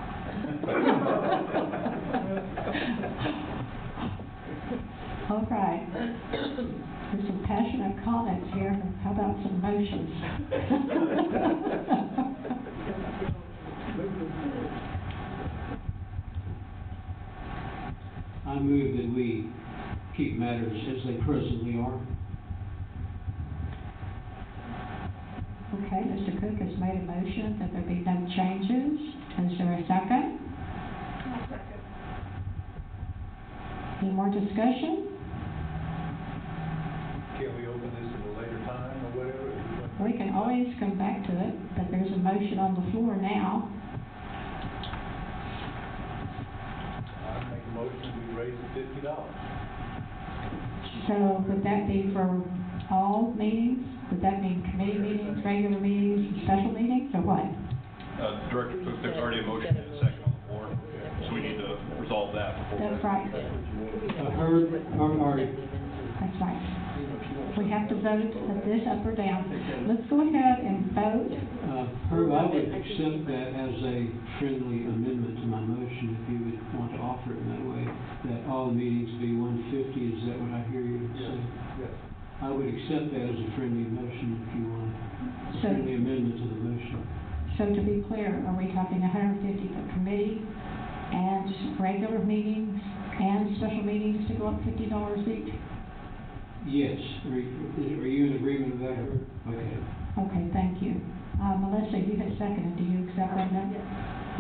Speaker 2: All right. There's some passionate comments here. How about some motions?
Speaker 7: I move that we keep matters as they presently are.
Speaker 2: Okay, Mr. Cook has made a motion that there be no changes. Is there a second?
Speaker 8: I'll second.
Speaker 2: Any more discussion?
Speaker 10: Can we open this at a later time or whatever?
Speaker 2: We can always come back to it, but there's a motion on the floor now.
Speaker 10: I make a motion, we raise it $50.
Speaker 2: So would that be for all meetings? Would that mean committee meetings, regular meetings, and special meetings, or what?
Speaker 5: Director Cook, there's already a motion and a second on the floor, so we need to resolve that before.
Speaker 2: That's right.
Speaker 7: Heard.
Speaker 2: That's right. We have to vote at this up or down. Let's go ahead and vote.
Speaker 7: Herb, I would accept that as a friendly amendment to my motion, if you would want to offer it in that way, that all the meetings be 150, is that what I hear you say?
Speaker 10: Yes.
Speaker 7: I would accept that as a friendly motion if you want, a
Speaker 2: So-
Speaker 7: friendly amendment to the motion.
Speaker 2: So to be clear, are we talking 150 for committee and regular meetings and special meetings to go up $50 each?
Speaker 7: Yes, are you in agreement with that, Herb? Okay.
Speaker 2: Okay, thank you. Melissa, you had seconded, do you accept that now?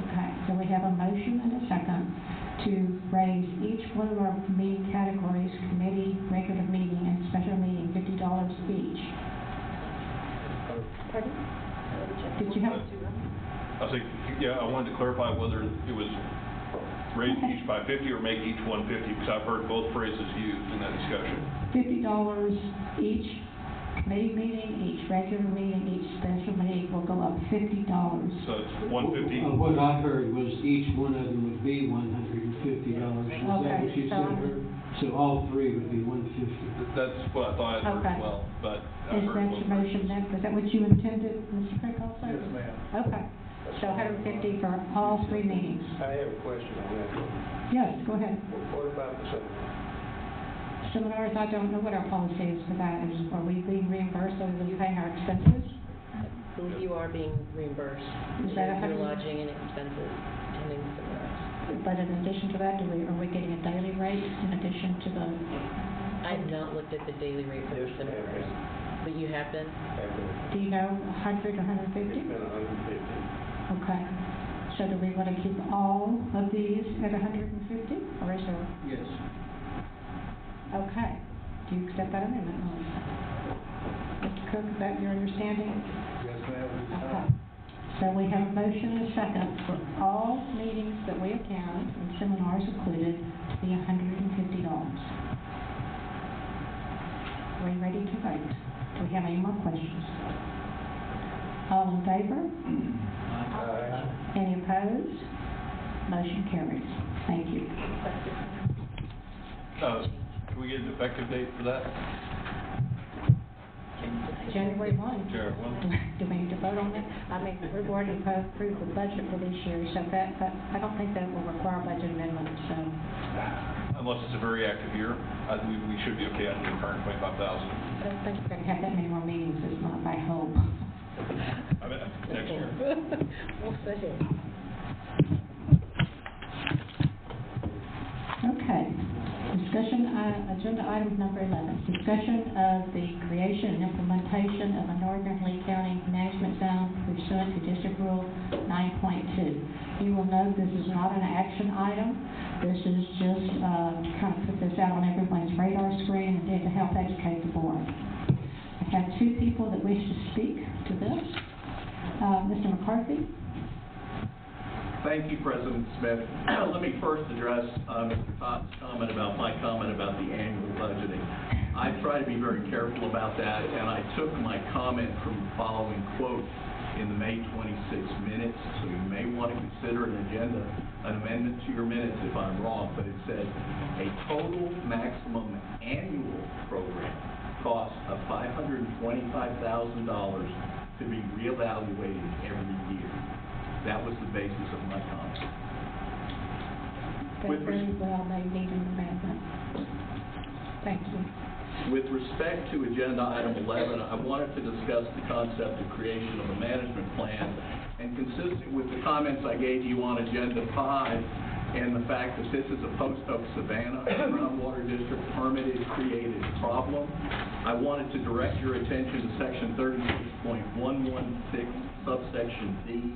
Speaker 2: Okay, so we have a motion and a second to raise each one of our meeting categories, committee, regular meeting, and special meeting, $50 each.
Speaker 11: Pardon?
Speaker 2: Did you have?
Speaker 5: I think, yeah, I wanted to clarify whether it was raise each by 50 or make each 150, because I've heard both phrases used in that discussion.
Speaker 2: $50 each committee meeting, each regular meeting, each special meeting will go up $50.
Speaker 5: So it's 150.
Speaker 7: What I heard was each one of them would be $150. Is that
Speaker 2: Okay,
Speaker 7: what you said, Herb? So all three would be $150.
Speaker 5: That's what I thought I heard
Speaker 2: Okay.
Speaker 5: as well, but I
Speaker 2: Is
Speaker 5: heard
Speaker 2: that
Speaker 5: both
Speaker 2: your motion
Speaker 5: versions.
Speaker 2: then? Is that what you intended, Mr. Craig also?
Speaker 12: Yes, ma'am.
Speaker 2: Okay, so 150 for all three meetings.
Speaker 12: I have a question on that.
Speaker 2: Yes, go ahead.
Speaker 12: What about the seminar?
Speaker 2: Seminars, I don't know what our policy is for that. Are we being reimbursed, or are we paying our expenses?
Speaker 6: I believe you are being reimbursed.
Speaker 2: Is that
Speaker 6: Your
Speaker 2: 100?
Speaker 6: lodging and expenses attending seminars.
Speaker 2: But in addition to that, are we getting a daily rate in addition to the,
Speaker 6: I have not looked at the daily rate for the
Speaker 12: Yes, ma'am.
Speaker 6: seminars, but you have been?
Speaker 2: do you know, 100 or 150?
Speaker 12: It's been 150.
Speaker 2: Okay. So do we want to keep all of these at 150, or is there?
Speaker 7: Yes.
Speaker 2: Okay. Do you accept that amendment, Melissa? Mr. Cook, is that your understanding?
Speaker 12: Yes, ma'am.
Speaker 2: Okay. So we have a motion and a second for all meetings that we attend, and seminars included, to be $150. Are we ready to vote? Do we have any more questions? All in favor? Any opposed? Motion carries. Thank you.
Speaker 5: Can we get an effective date for that?
Speaker 2: January 1.
Speaker 5: January 1.
Speaker 2: Do we need to vote on that? I mean, we've already approved the budget for this year, so that, I don't think that will require budget amendments, so.
Speaker 5: Unless it's a very active year, we should be okay under the current 25,000.
Speaker 2: I don't think we're gonna have that many more meetings, is my hope.
Speaker 5: I mean, next year.
Speaker 6: We'll see.
Speaker 2: Okay. Discussion, agenda item number 11, discussion of the creation and implementation of a Northern Lee County Management Zone pursuant to District Rule 9.2. You will note this is not an action item. This is just to kind of put this out on everyone's radar screen and then to help educate the board. I have two people that wish to speak to this. Mr. McCarthy?
Speaker 3: Thank you, President Smith. Let me first address Mr. Todd's comment about my comment about the annual budgeting. I try to be very careful about that, and I took my comment from the following quote in the May 26 minutes, so you may want to consider an amendment to your minutes if I'm wrong, but it said a total maximum annual program cost of $525,000 to be reevaluated every year. That was the basis of my comment.
Speaker 2: That very well may need an amendment. Thank you.
Speaker 3: With respect to agenda item 11, I wanted to discuss the concept of creation of a management plan, and consistent with the comments I gave you on agenda 5 and the fact that this is a post-oak Savannah Groundwater District permitted created problem, I wanted to direct your attention to section 36.116 subsection D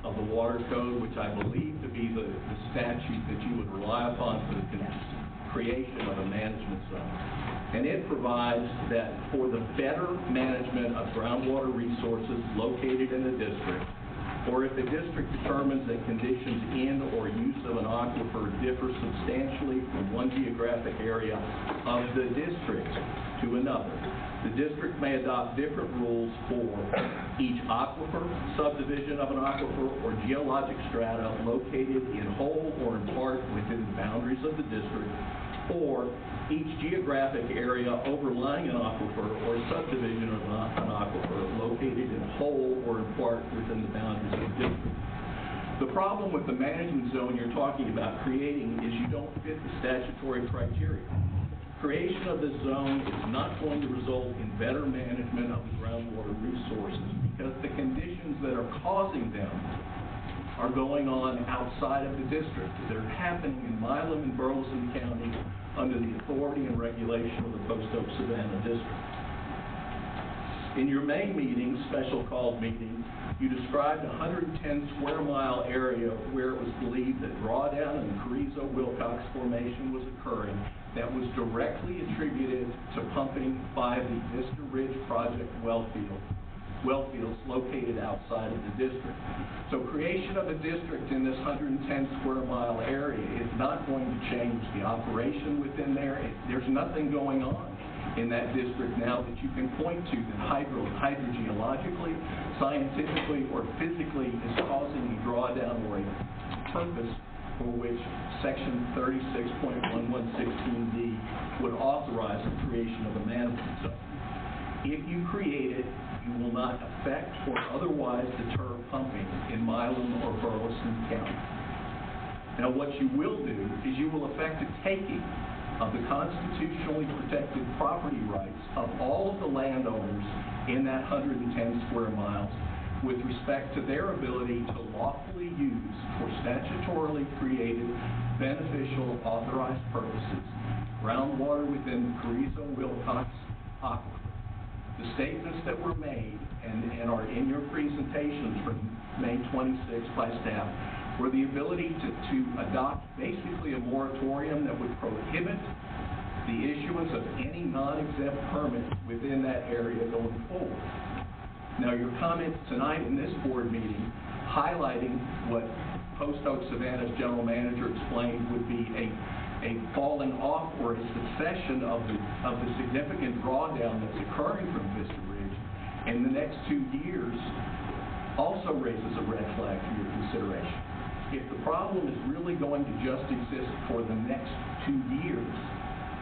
Speaker 3: of the Water Code, which I believe to be the statute that you would rely upon for the creation of a management zone. And it provides that for the better management of groundwater resources located in the district, or if the district determines that conditions in or use of an aquifer differ substantially from one geographic area of the district to another, the district may adopt different rules for each aquifer, subdivision of an aquifer, or geologic strata located in whole or in part within the boundaries of the district, or each geographic area overlying an aquifer or subdivision of an aquifer located in whole or in part within the boundaries of the district. The problem with the management zone you're talking about creating is you don't fit the statutory criteria. Creation of this zone is not going to result in better management of the groundwater resources because the conditions that are causing them are going on outside of the district. They're happening in Milam and Burleson County under the authority and regulation of the Post-Oak Savannah District. In your May meeting, special called meeting, you described a 110 square mile area where it was believed that drawdown in the Carrizo-Wilcox Formation was occurring that was directly attributed to pumping by the Vista Ridge Project well fields located outside of the district. So creation of a district in this 110 square mile area is not going to change the operation within there. There's nothing going on. in that district now that you can point to that hydrogeologically, scientifically, or physically is causing a drawdown or a purpose for which Section 36.1116D would authorize the creation of a management zone. If you create it, you will not affect or otherwise deter pumping in Milam or Burleson County. Now, what you will do is you will effect a taking of the constitutionally protected property rights of all of the landowners in that 110 square miles with respect to their ability to lawfully use for statutorily created beneficial authorized purposes groundwater within the Carrizo-Wilcox aquifer. The statements that were made and are in your presentations from May 26th by staff were the ability to adopt basically a moratorium that would prohibit the issuance of any non-exempt permit within that area going forward. Now, your comments tonight in this board meeting highlighting what Post Oak Savannah's general manager explained would be a falling off or a succession of the significant drawdown that's occurring from Vista Ridge in the next 2 years also raises a red flag for your consideration. If the problem is really going to just exist for the next 2 years,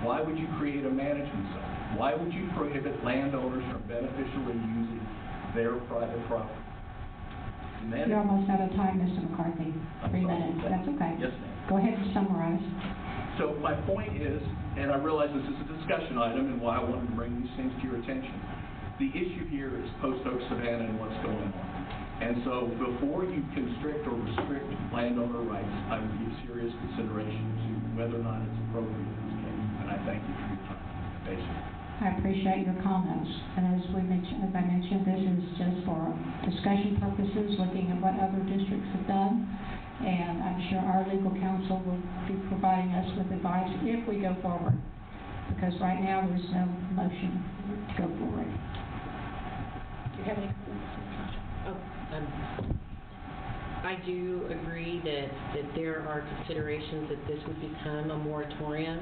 Speaker 3: why would you create a management zone? Why would you prohibit landowners from beneficially using their private property?
Speaker 2: You're almost out of time, Mr. McCarthy. 3 minutes. That's okay.
Speaker 3: Yes, ma'am.
Speaker 2: Go ahead and summarize.
Speaker 3: So my point is, and I realize this is a discussion item and why I wanted to bring these things to your attention, the issue here is Post Oak Savannah and what's going on. And so before you constrict or restrict landowner rights, I would give serious consideration to whether or not it's appropriate in this case. And I thank you for your time. Basically.
Speaker 2: I appreciate your comments. And as I mentioned, this is just for discussion purposes, looking at what other districts have done. And I'm sure our legal counsel will be providing us with advice if we go forward. Because right now, there's no motion to go forward.
Speaker 6: Do you have any comments? I do agree that there are considerations that this would become a moratorium,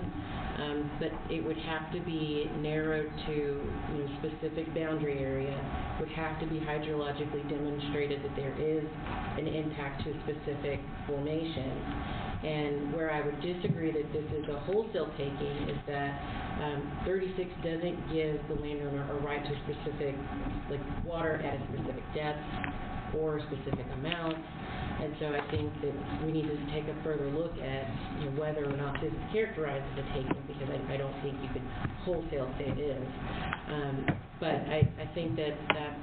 Speaker 6: but it would have to be narrowed to specific boundary area, would have to be hydrologically demonstrated that there is an impact to a specific formation. And where I would disagree that this is a wholesale taking is that 36 doesn't give the landowner a right to specific, like water at a specific depth or specific amount. And so I think that we need to take a further look at whether or not this is characterized as a taking, because I don't think you could wholesale say it is. But I think that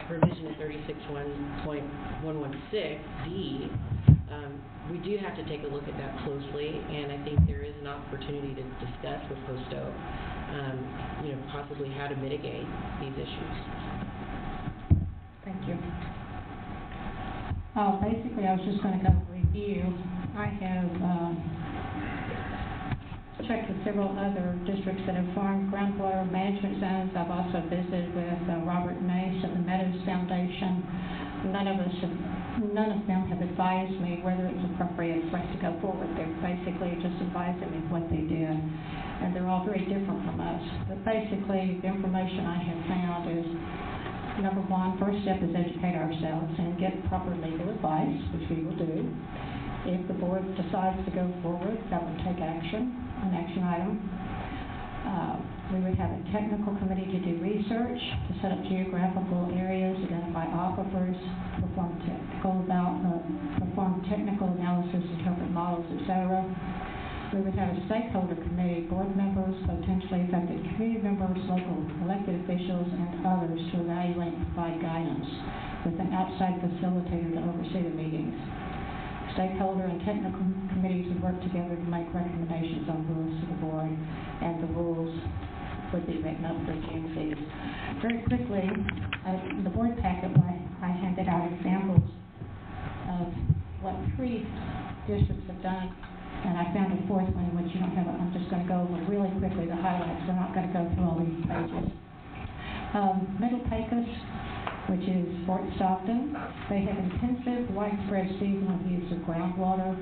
Speaker 6: provision in 36.116D, we do have to take a look at that closely, and I think there is an opportunity to discuss with Post Oak, possibly how to mitigate these issues.
Speaker 2: Thank you. Basically, I was just going to go review. I have checked with several other districts that have formed groundwater management zones. I've also visited with Robert Nace of the Meadows Foundation. None of them have advised me whether it's appropriate for us to go forward. They're basically just advising me what they did, and they're all very different from us. But basically, the information I have found is, number one, first step is educate ourselves and get proper legal advice, which we will do. If the board decides to go forward, that would take action, an action item. We would have a technical committee to do research, to set up geographical areas, identify aquifers, perform technical analysis, interpret models, etc. We would have a stakeholder committee, board members, potentially affected community members, local elected officials, and others to evaluate and provide guidance with an outside facilitator to oversee the meetings. Stakeholder and technical committees would work together to make recommendations on rules to the board, and the rules would be written up for GMCs. Very quickly, the board packet, I handed out examples of what 3 districts have done. And I found a 4th one, which you don't have. I'm just going to go over really quickly the highlights. We're not going to go through all these pages. Middle Pecos, which is Fort Stockton, they have intensive, widespread seasonal use of groundwater.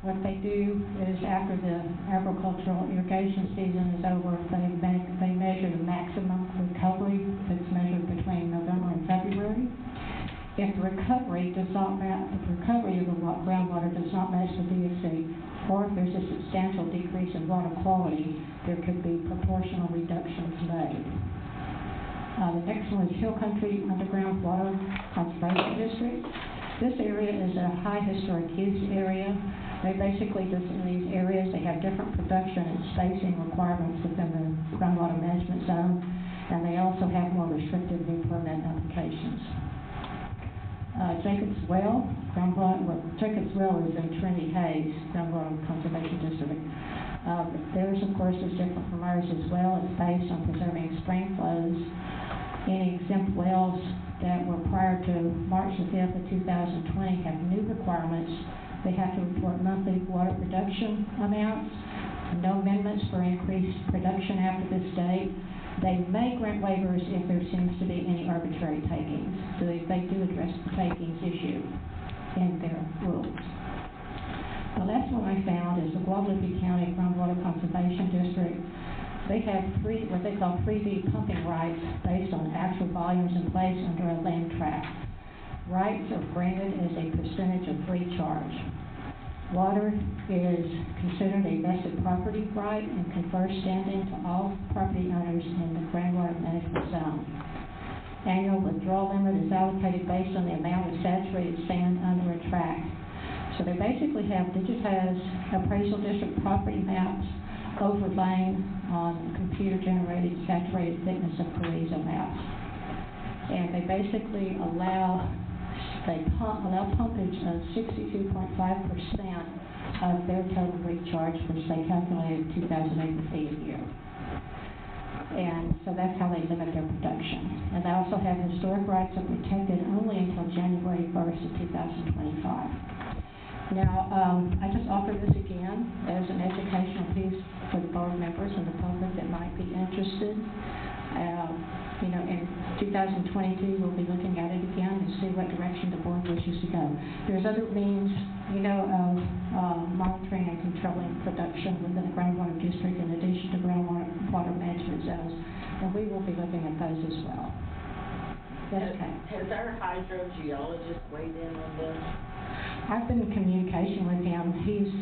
Speaker 2: What they do is after the agricultural irrigation season is over, they measure the maximum recovery that's measured between November and February. If the recovery of the groundwater does not match the DFC, or if there's a substantial decrease in water quality, there could be proportional reductions made. The next one is Hill Country Underground Water Conservation District. This area is a high historic use area. They basically just in these areas, they have different production and spacing requirements within the groundwater management zone, and they also have more restrictive new permit applications. Jacob's Well is in Trinity Hayes, Groundwater Conservation District. Theirs, of course, is different from ours as well. It's based on preserving spring flows. Any exempt wells that were prior to March the 5th of 2020 have new requirements. They have to report monthly water production amounts, no amendments for increased production after this date. They may grant waivers if there seems to be any arbitrary takings. So they do address the takings issue in their rules. The last one I found is the Guadalupe County Groundwater Conservation District. They have what they call 3D pumping rights based on actual volumes in place under a land tract. Rights are granted as a percentage of free charge. Water is considered a vested property right and confers standing to all property owners in the groundwater management zone. Annual withdrawal limit is allocated based on the amount of saturated sand under a tract. So they basically have digitized appraisal district property maps overlaying on computer-generated saturated thickness of Carrizo maps. And they basically allow pumpage of 62.5% of their total recharge, which they calculated 2,000 acre feet a year. And so that's how they limit their production. And they also have historic rights that are protected only until January 1st of 2025. Now, I just offer this again as an educational piece for the board members and the public that might be interested. In 2022, we'll be looking at it again to see what direction the board wishes to go. There's other means, of monitoring and controlling production within the groundwater district in addition to groundwater management zones, and we will be looking at those as well. Yes, Kate?
Speaker 11: Has our hydrogeologist weighed in on this?
Speaker 2: I've been in communication with him. He's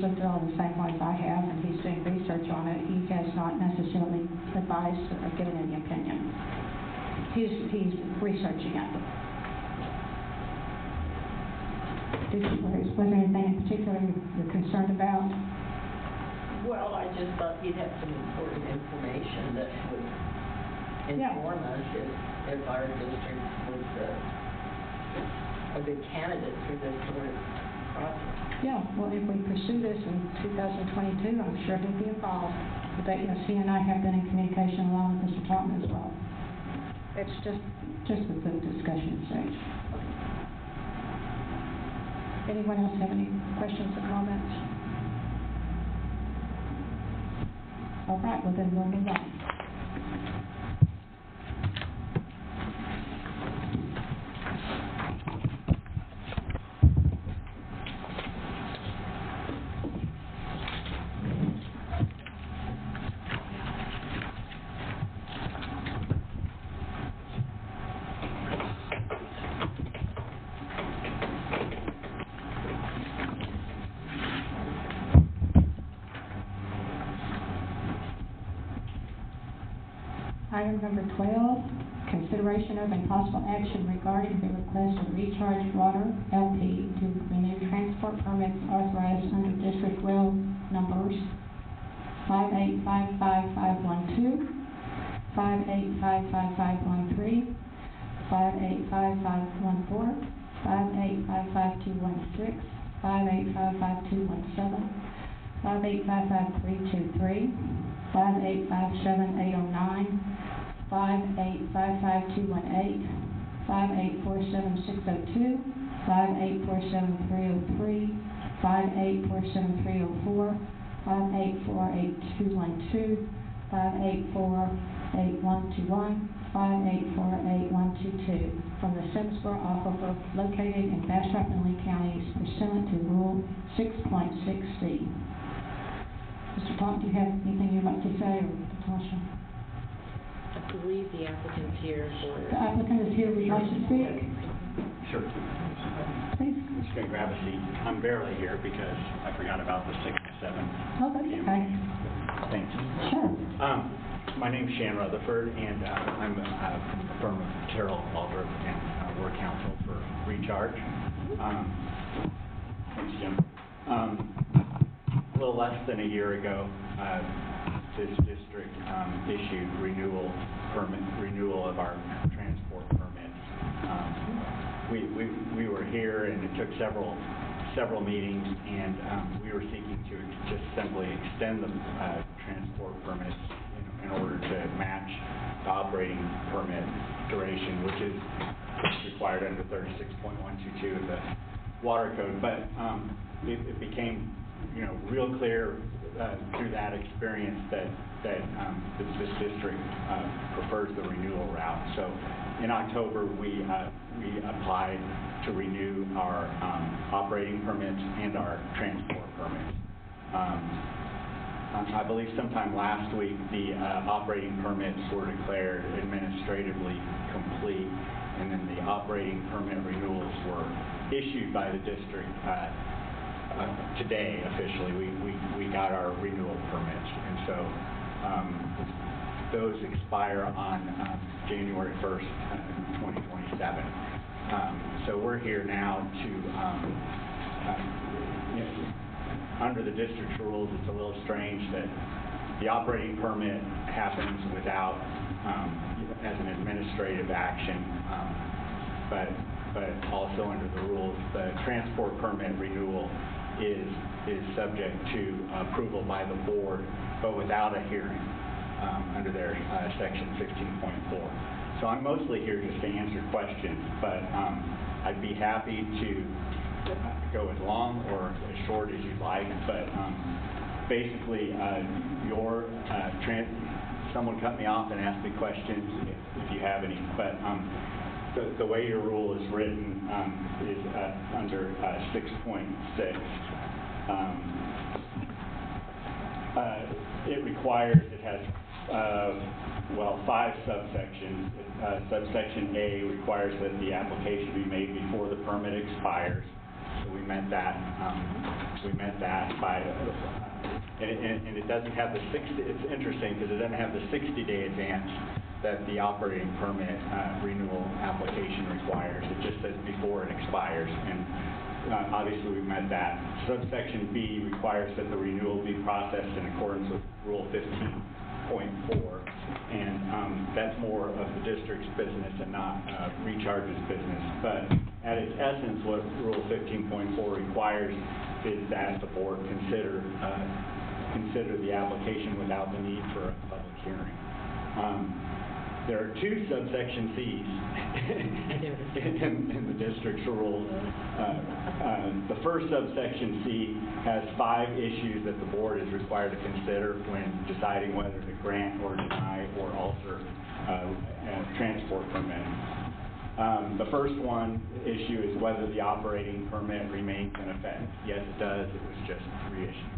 Speaker 2: looked at all the same ones I have, and he's doing research on it. He has not necessarily advised or given any opinion. He's researching it. Was there anything in particular you're concerned about?
Speaker 11: Well, I just thought he'd have some important information that would inform us if our district was a good candidate for this sort of project.
Speaker 2: Yeah, well, if we pursue this in 2022, I'm sure he'll be involved. But, he and I have been in communication along with Mr. Totman as well. It's just at the discussion stage. Anyone else have any questions or comments? All right, well then we'll move on. Item number 12, consideration of and possible action regarding the request of Recharge Water LP to renew transport permits authorized under district well numbers 5855512, 5855513, 5855514, 5855216, 5855217, 5855323, 5857809, 5855218, 5847602, 5847303, 5847304, 5848212, 5848121, 5848-122 from the Simsboro Aquifer located in Bastrop and Lee counties pursuant to Rule 6.6C. Mr. Pop, do you have anything you'd like to say, or Natasha?
Speaker 6: I believe the applicant's here for...
Speaker 2: The applicant is here. Would you like to speak?
Speaker 13: Sure.
Speaker 2: Please.
Speaker 13: Just gonna grab a seat. I'm barely here because I forgot about the 6 to 7.
Speaker 2: Oh, that's okay.
Speaker 13: Thanks.
Speaker 2: Sure.
Speaker 13: My name's Shan Rutherford, and I'm from the firm of Terrell Aldrich, and we're counsel for Recharge. Thanks, Jim. A little less than a year ago, this district issued renewal of our transport permit. We were here, and it took several meetings, and we were seeking to just simply extend the transport permits in order to match the operating permit duration, which is required under 36.122 of the Water Code. But it became, real clear through that experience that this district prefers the renewal route. So in October, we applied to renew our operating permits and our transport permits. I believe sometime last week, the operating permits were declared administratively complete, and then the operating permit renewals were issued by the district today officially. We got our renewal permits, and so those expire on January 1st, 2027. So we're here now to under the district's rules, it's a little strange that the operating permit happens without, as an administrative action, but also under the rules, the transport permit renewal is subject to approval by the board, but without a hearing under their section 15.4. So I'm mostly here just to answer questions, but I'd be happy to go as long or as short as you'd like, but basically someone cut me off and asked me questions if you have any, but the way your rule is written is under 6.6. It requires, it has 5 subsections. Subsection A requires that the application be made before the permit expires. So we met that. By, and it doesn't have the 60. It's interesting because it doesn't have the 60-day advance that the operating permit renewal application requires. It just says before it expires, and obviously we met that. Subsection B requires that the renewal be processed in accordance with Rule 15.4, and that's more of the district's business and not Recharge's business. But at its essence, what Rule 15.4 requires is that the board consider the application without the need for a public hearing. There are 2 subsection C's in the district's rules. The first subsection C has 5 issues that the board is required to consider when deciding whether to grant or deny or alter a transport permit. The first issue is whether the operating permit remains in effect. Yes, it does. It was just reissued.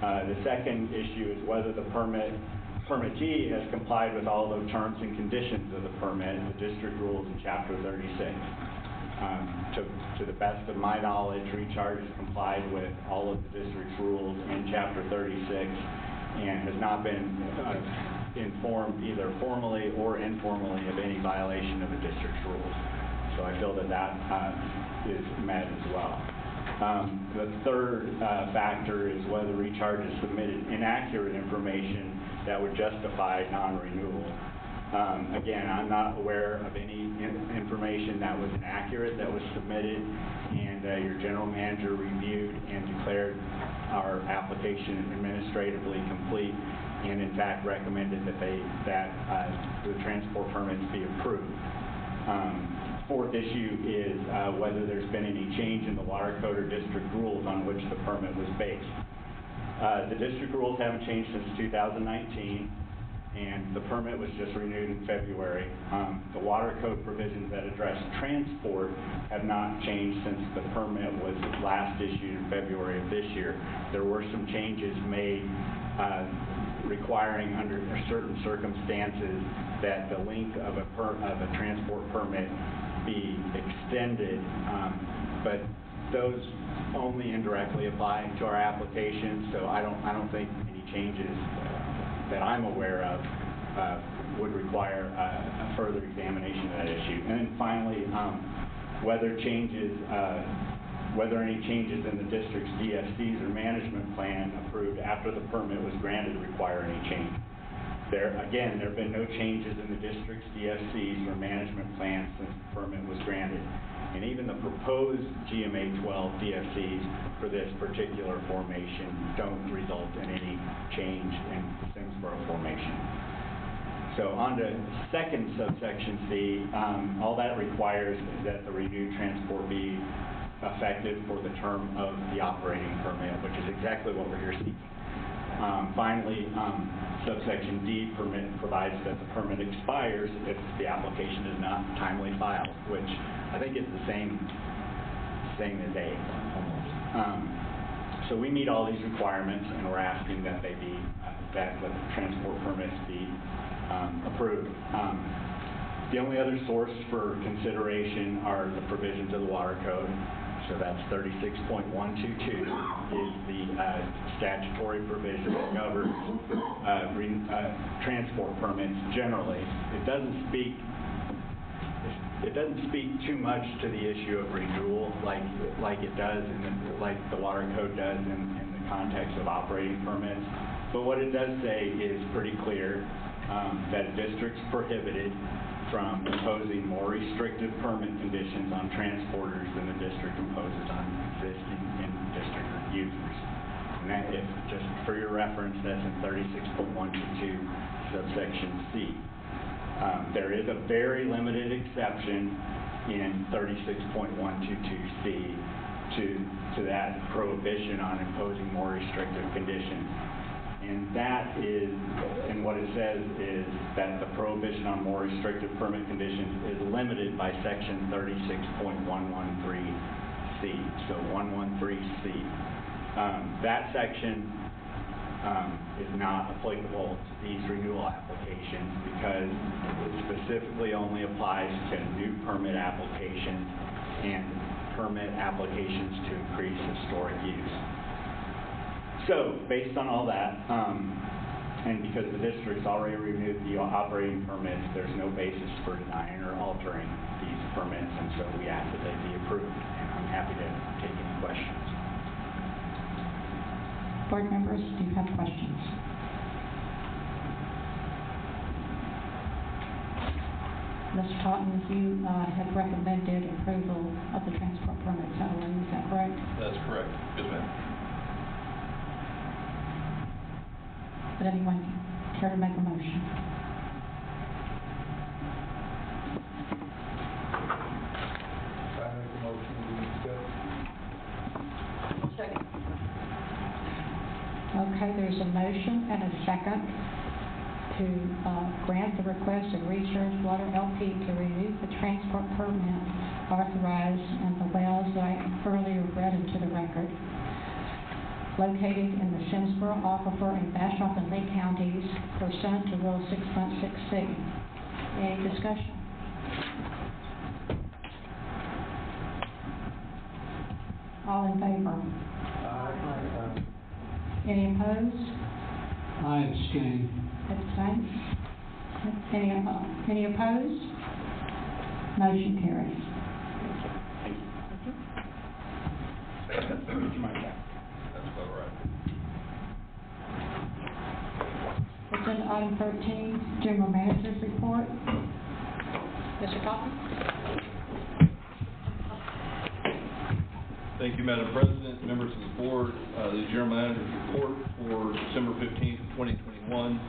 Speaker 13: The second issue is whether the permittee has complied with all the terms and conditions of the permit, the district rules in Chapter 36. To the best of my knowledge, Recharge has complied with all of the district's rules in Chapter 36 and has not been informed either formally or informally of any violation of the district's rules. So I feel that is met as well. The third factor is whether Recharge has submitted inaccurate information that would justify non-renewal. Again, I'm not aware of any information that was inaccurate that was submitted, and your general manager reviewed and declared our application administratively complete, and in fact recommended that the transport permits be approved. Fourth issue is whether there's been any change in the Water Code or district rules on which the permit was based. The district rules haven't changed since 2019, and the permit was just renewed in February. The water code provisions that address transport have not changed since the permit was last issued in February of this year. There were some changes made requiring under certain circumstances that the length of a transport permit be extended, but those only indirectly apply to our application, so I don't think any changes that I'm aware of would require a further examination of that issue. And then finally, whether any changes in the district's DFCs or management plan approved after the permit was granted require any change. There have been no changes in the district's DFCs or management plan since the permit was granted. And even the proposed GMA 12 DFCs for this particular formation don't result in any change in the Simsboro formation. So on to second subsection C, all that requires is that the renewed transport be effective for the term of the operating permit, which is exactly what we're here seeking. Finally, subsection D provides that the permit expires if the application is not timely filed, which I think is the same as A. So we meet all these requirements, and we're asking that they be that the transport permits be approved. The only other source for consideration are the provisions of the water code. So that's 36.122 is the statutory provision that governs transport permits generally. It doesn't speak too much to the issue of renewal like it does like the water code does in the context of operating permits. But what it does say is pretty clear that districts prohibited from imposing more restrictive permit conditions on transporters than the district imposes on existing in-district users. And that, if just for your reference, that's in 36.122 subsection C. There is a very limited exception in 36.122C to that prohibition on imposing more restrictive conditions. And that is, and what it says is that the prohibition on more restrictive permit conditions is limited by section 36.113C. So 113C. That section is not applicable to these renewal applications because it specifically only applies to new permit applications and permit applications to increase historic use. So, based on all that, and because the district's already renewed the operating permits, there's no basis for denying or altering these permits, and so we ask that they be approved. And I'm happy to take any questions.
Speaker 2: Board members, do you have questions? Mr. Totten, you have recommended approval of the transport permits, is that correct?
Speaker 5: That's correct. Yes, ma'am.
Speaker 2: Would anyone care to make a motion?
Speaker 12: I make a motion to discuss.
Speaker 11: Second.
Speaker 2: Okay, there's a motion and a second to grant the request of Research Water LP to renew the transport permit authorized in the wells that I earlier read into the record, located in the Simsboro Aquifer in Bastrop and Lee counties pursuant to Rule 6.6C. Any discussion? All in favor?
Speaker 12: Aye.
Speaker 2: Any opposed?
Speaker 7: I abstain.
Speaker 2: Abstain? Any opposed? Motion carries. Agenda item 13, General Manager's Report. Mr. Cotton?
Speaker 5: Thank you, Madam President, members of the board. The General Manager's Report for December 15th, 2021,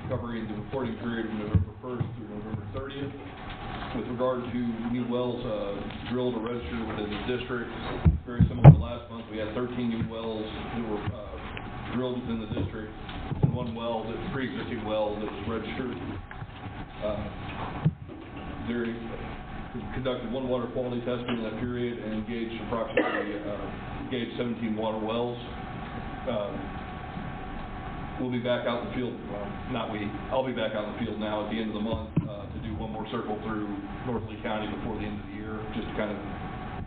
Speaker 5: covering the reporting period of November 1st through November 30th. With regard to new wells drilled or registered within the district, very similar to last month, we had 13 new wells that were drilled within the district. and one well, that's a pre-existing well that was registered. They conducted one water quality testing in that period and engaged 17 water wells. We'll be back out in the field, I'll be back out in the field now at the end of the month to do one more circle through North Lee County before the end of the year, just to kind of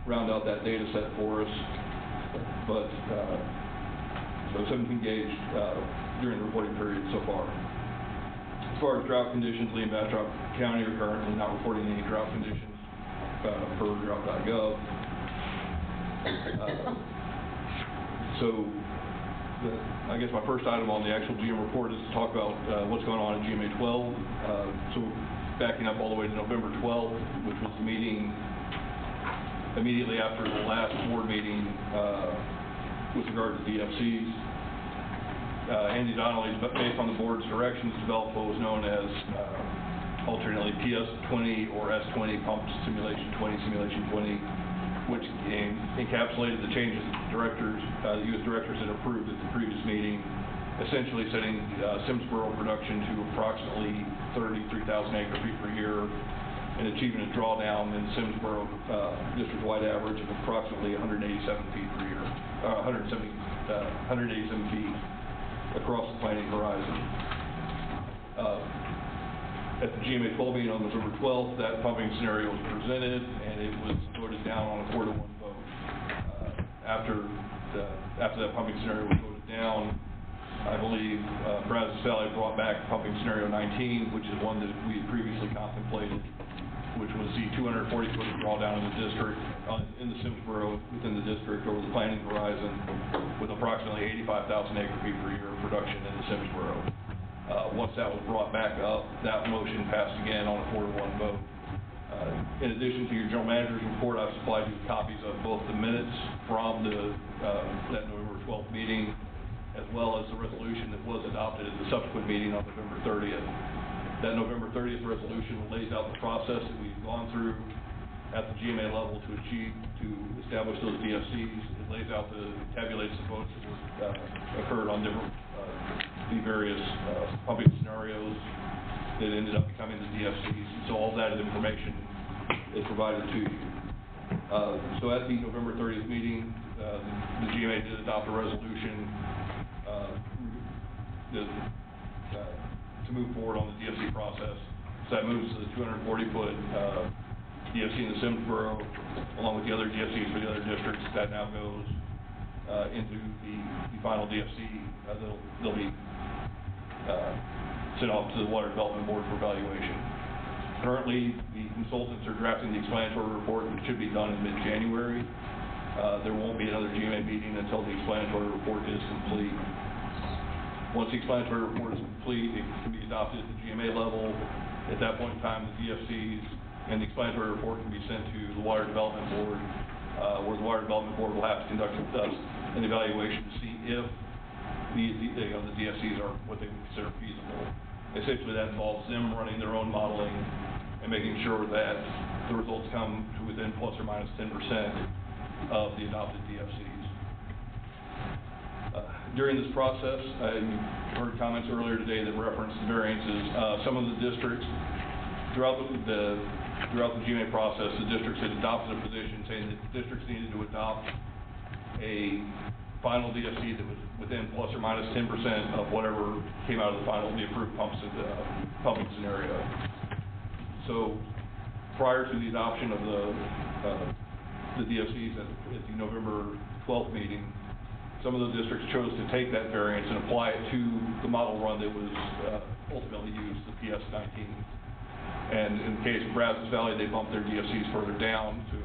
Speaker 5: round out that data set for us. But, so 17 engaged during the reporting period so far. As far as drought conditions, Lee and Bastrop County are currently not reporting any drought conditions per drought.gov. I guess my first item on the actual GM report is to talk about what's going on at GMA 12. So backing up all the way to November 12th, which was the meeting immediately after the last board meeting with regard to DFCs. Andy Donnelly, based on the board's directions, developed what was known as alternately PS20 or S20, Pump Simulation 20, Simulation 20, which encapsulated the changes that the U.S. directors had approved at the previous meeting, essentially setting Simsboro production to approximately 33,000 acre-feet per year and achieving a drawdown in Simsboro district-wide average of approximately 187 feet per year, 187 feet across the planning horizon. At the GMA 12 meeting on November 12th, that pumping scenario was presented, and it was voted down on a 4-1 vote. After that pumping scenario was voted down, I believe Brazos Valley brought back pumping scenario 19, which is one that we had previously contemplated, which was the 240-foot drawdown in the district, in the Simsboro, within the district over the planning horizon, with approximately 85,000 acre-feet per year of production in the Simsboro. Once that was brought back up, that motion passed again on a 4-1 vote. In addition to your general manager's report, I've supplied you copies of both the minutes from that November 12th meeting, as well as the resolution that was adopted at the subsequent meeting on November 30th. That November 30th resolution lays out the process that we've gone through at the GMA level to establish those DFCs. It lays out tabulates the votes that occurred on different the various pumping scenarios that ended up becoming the DFCs. So all that information is provided to you. So at the November 30th meeting, the GMA did adopt a resolution to move forward on the DFC process. So that moves to the 240-foot DFC in the Simsboro, along with the other DFCs for the other districts. That now goes into the final DFC. They'll be sent off to the Water Development Board for evaluation. Currently, the consultants are drafting the explanatory report, which should be done in mid-January. There won't be another GMA meeting until the explanatory report is complete. Once the explanatory report is complete, it can be adopted at the GMA level. At that point in time, the DFCs and the explanatory report can be sent to the Water Development Board, where the Water Development Board will have to conduct an evaluation to see if the DFCs are what they would consider feasible. Essentially, that involves them running their own modeling and making sure that the results come to within plus or minus 10% of the adopted DFCs. During this process, you heard comments earlier today that referenced the variances. Some of the districts, throughout the GMA process, the districts had adopted a position saying that the districts needed to adopt a final DFC that was within plus or minus 10% of whatever came out of the approved pumping scenario. So prior to the adoption of the DFCs at the November 12th meeting, some of the districts chose to take that variance and apply it to the model run that was ultimately used, the PS19. And in the case of Brazos Valley, they bumped their DFCs further down to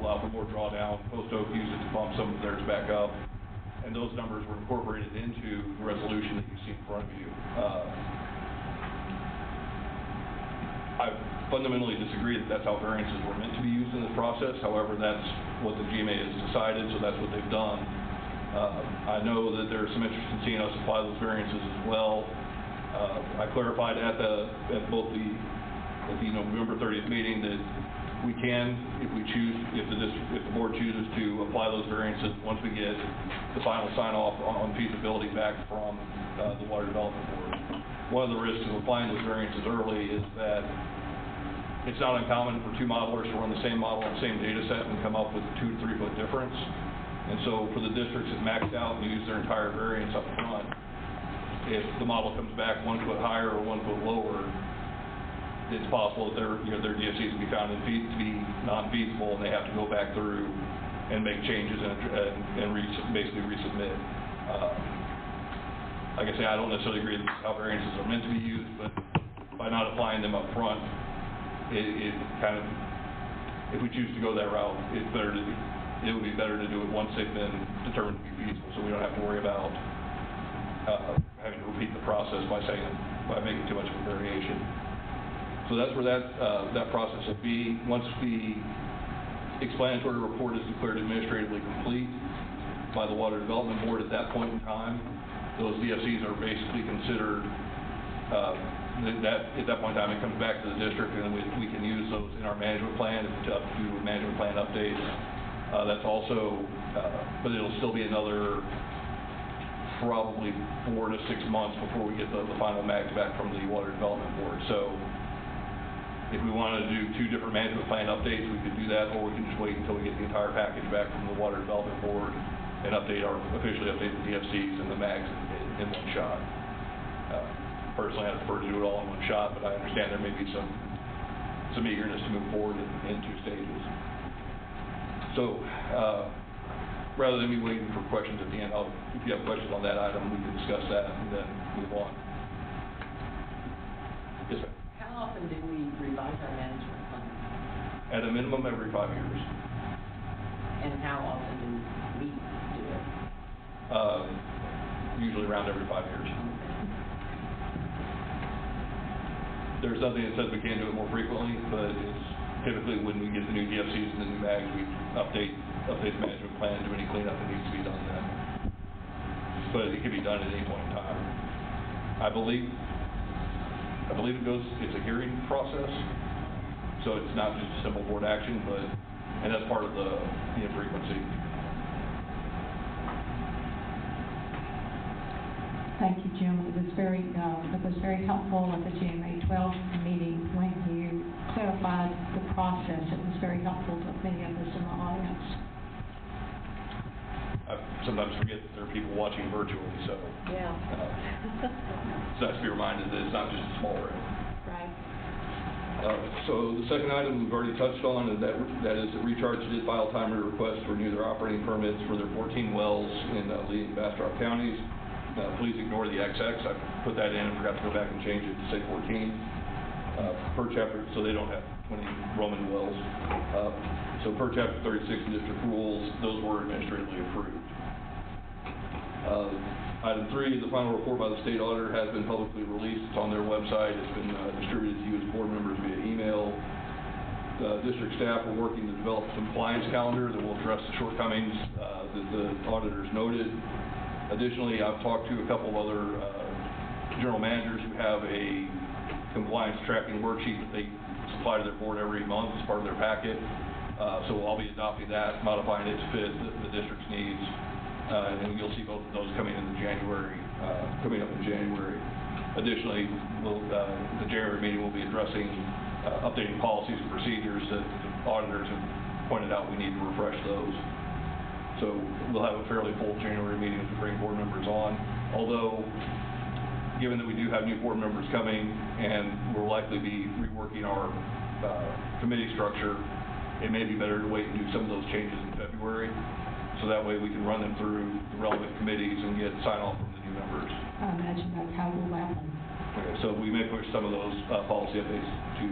Speaker 5: allow for more drawdown. Post Oak used it to bump some of theirs back up. And those numbers were incorporated into the resolution that you see in front of you. I fundamentally disagree that that's how variances were meant to be used in this process. However, that's what the GMA has decided, so that's what they've done. I know that there's some interest in seeing us apply those variances as well. I clarified at both the November 30th meeting that we can, if we choose, if the board chooses to apply those variances once we get the final sign-off on feasibility back from the Water Development Board. One of the risks of applying those variances early is that it's not uncommon for two modelers to run the same model on the same data set and come up with a 2 to 3 foot difference. And so for the districts that maxed out and used their entire variance up front, if the model comes back 1 foot higher or 1 foot lower, it's possible that their DFCs will be found to be non-feasible, and they have to go back through and make changes and basically resubmit. Like I say, I don't necessarily agree that how variances are meant to be used, but by not applying them up front, it kind of, if we choose to go that route, it would be better to do it once they've been determined to be feasible, so we don't have to worry about having to repeat the process by making too much of a variation. So that's where that process will be. Once the explanatory report is declared administratively complete by the Water Development Board, at that point in time, those DFCs are basically considered, at that point in time, it comes back to the district, and we can use those in our management plan to do a management plan update. That's also, but it'll still be another probably 4 to 6 months before we get the final mags back from the Water Development Board. So if we wanted to do 2 different management plan updates, we could do that, or we can just wait until we get the entire package back from the Water Development Board and officially update the DFCs and the mags in one shot. Personally, I prefer to do it all in one shot, but I understand there may be some eagerness to move forward in 2 stages. So rather than me waiting for questions at the end, if you have questions on that item, we can discuss that and then move on. Yes, sir.
Speaker 11: How often do we revise our management plan?
Speaker 5: At a minimum, every 5 years.
Speaker 11: And how often do we do it?
Speaker 5: Usually around every 5 years. There's something that says we can do it more frequently, but it's typically when we get the new DFCs and the new mags, we update the management plan, do any cleanup that needs to be done then. But it can be done at any point in time. I believe it's a hearing process, so it's not just a simple board action, and that's part of the infrequency.
Speaker 2: Thank you, Jim. It was very helpful at the GMA 12 meeting when you clarified the process. It was very helpful to many of us in the audience.
Speaker 5: I sometimes forget that there are people watching virtually, so
Speaker 6: Yeah.
Speaker 5: it's nice to be reminded that it's not just a small room.
Speaker 6: Right.
Speaker 5: So the second item we've already touched on, and that is that Recharge did file timely requests to renew their operating permits for their 14 wells in Lee and Bastrop counties. Please ignore the XX. I put that in and forgot to go back and change it to say 14 per chapter, so they don't have 20 Roman wells. So per chapter 36 district rules, those were administratively approved. Item 3, the final report by the state auditor has been publicly released. It's on their website. It's been distributed to you as board members via email. District staff are working to develop a compliance calendar that will address the shortcomings that the auditors noted. Additionally, I've talked to a couple of other general managers who have a compliance tracking worksheet that they supply to their board every month as part of their packet. So I'll be adopting that, modifying it to fit the district's needs, and you'll see both of those coming up in January. Additionally, the January meeting will be addressing updating policies and procedures that the auditors have pointed out we need to refresh those. So we'll have a fairly full January meeting to bring board members on. Although, given that we do have new board members coming and we'll likely be reworking our committee structure, it may be better to wait and do some of those changes in February. So that way we can run them through the relevant committees and get sign-off from the new members.
Speaker 2: I imagine that's how we'll happen.
Speaker 5: Okay, so we may push some of those policy updates to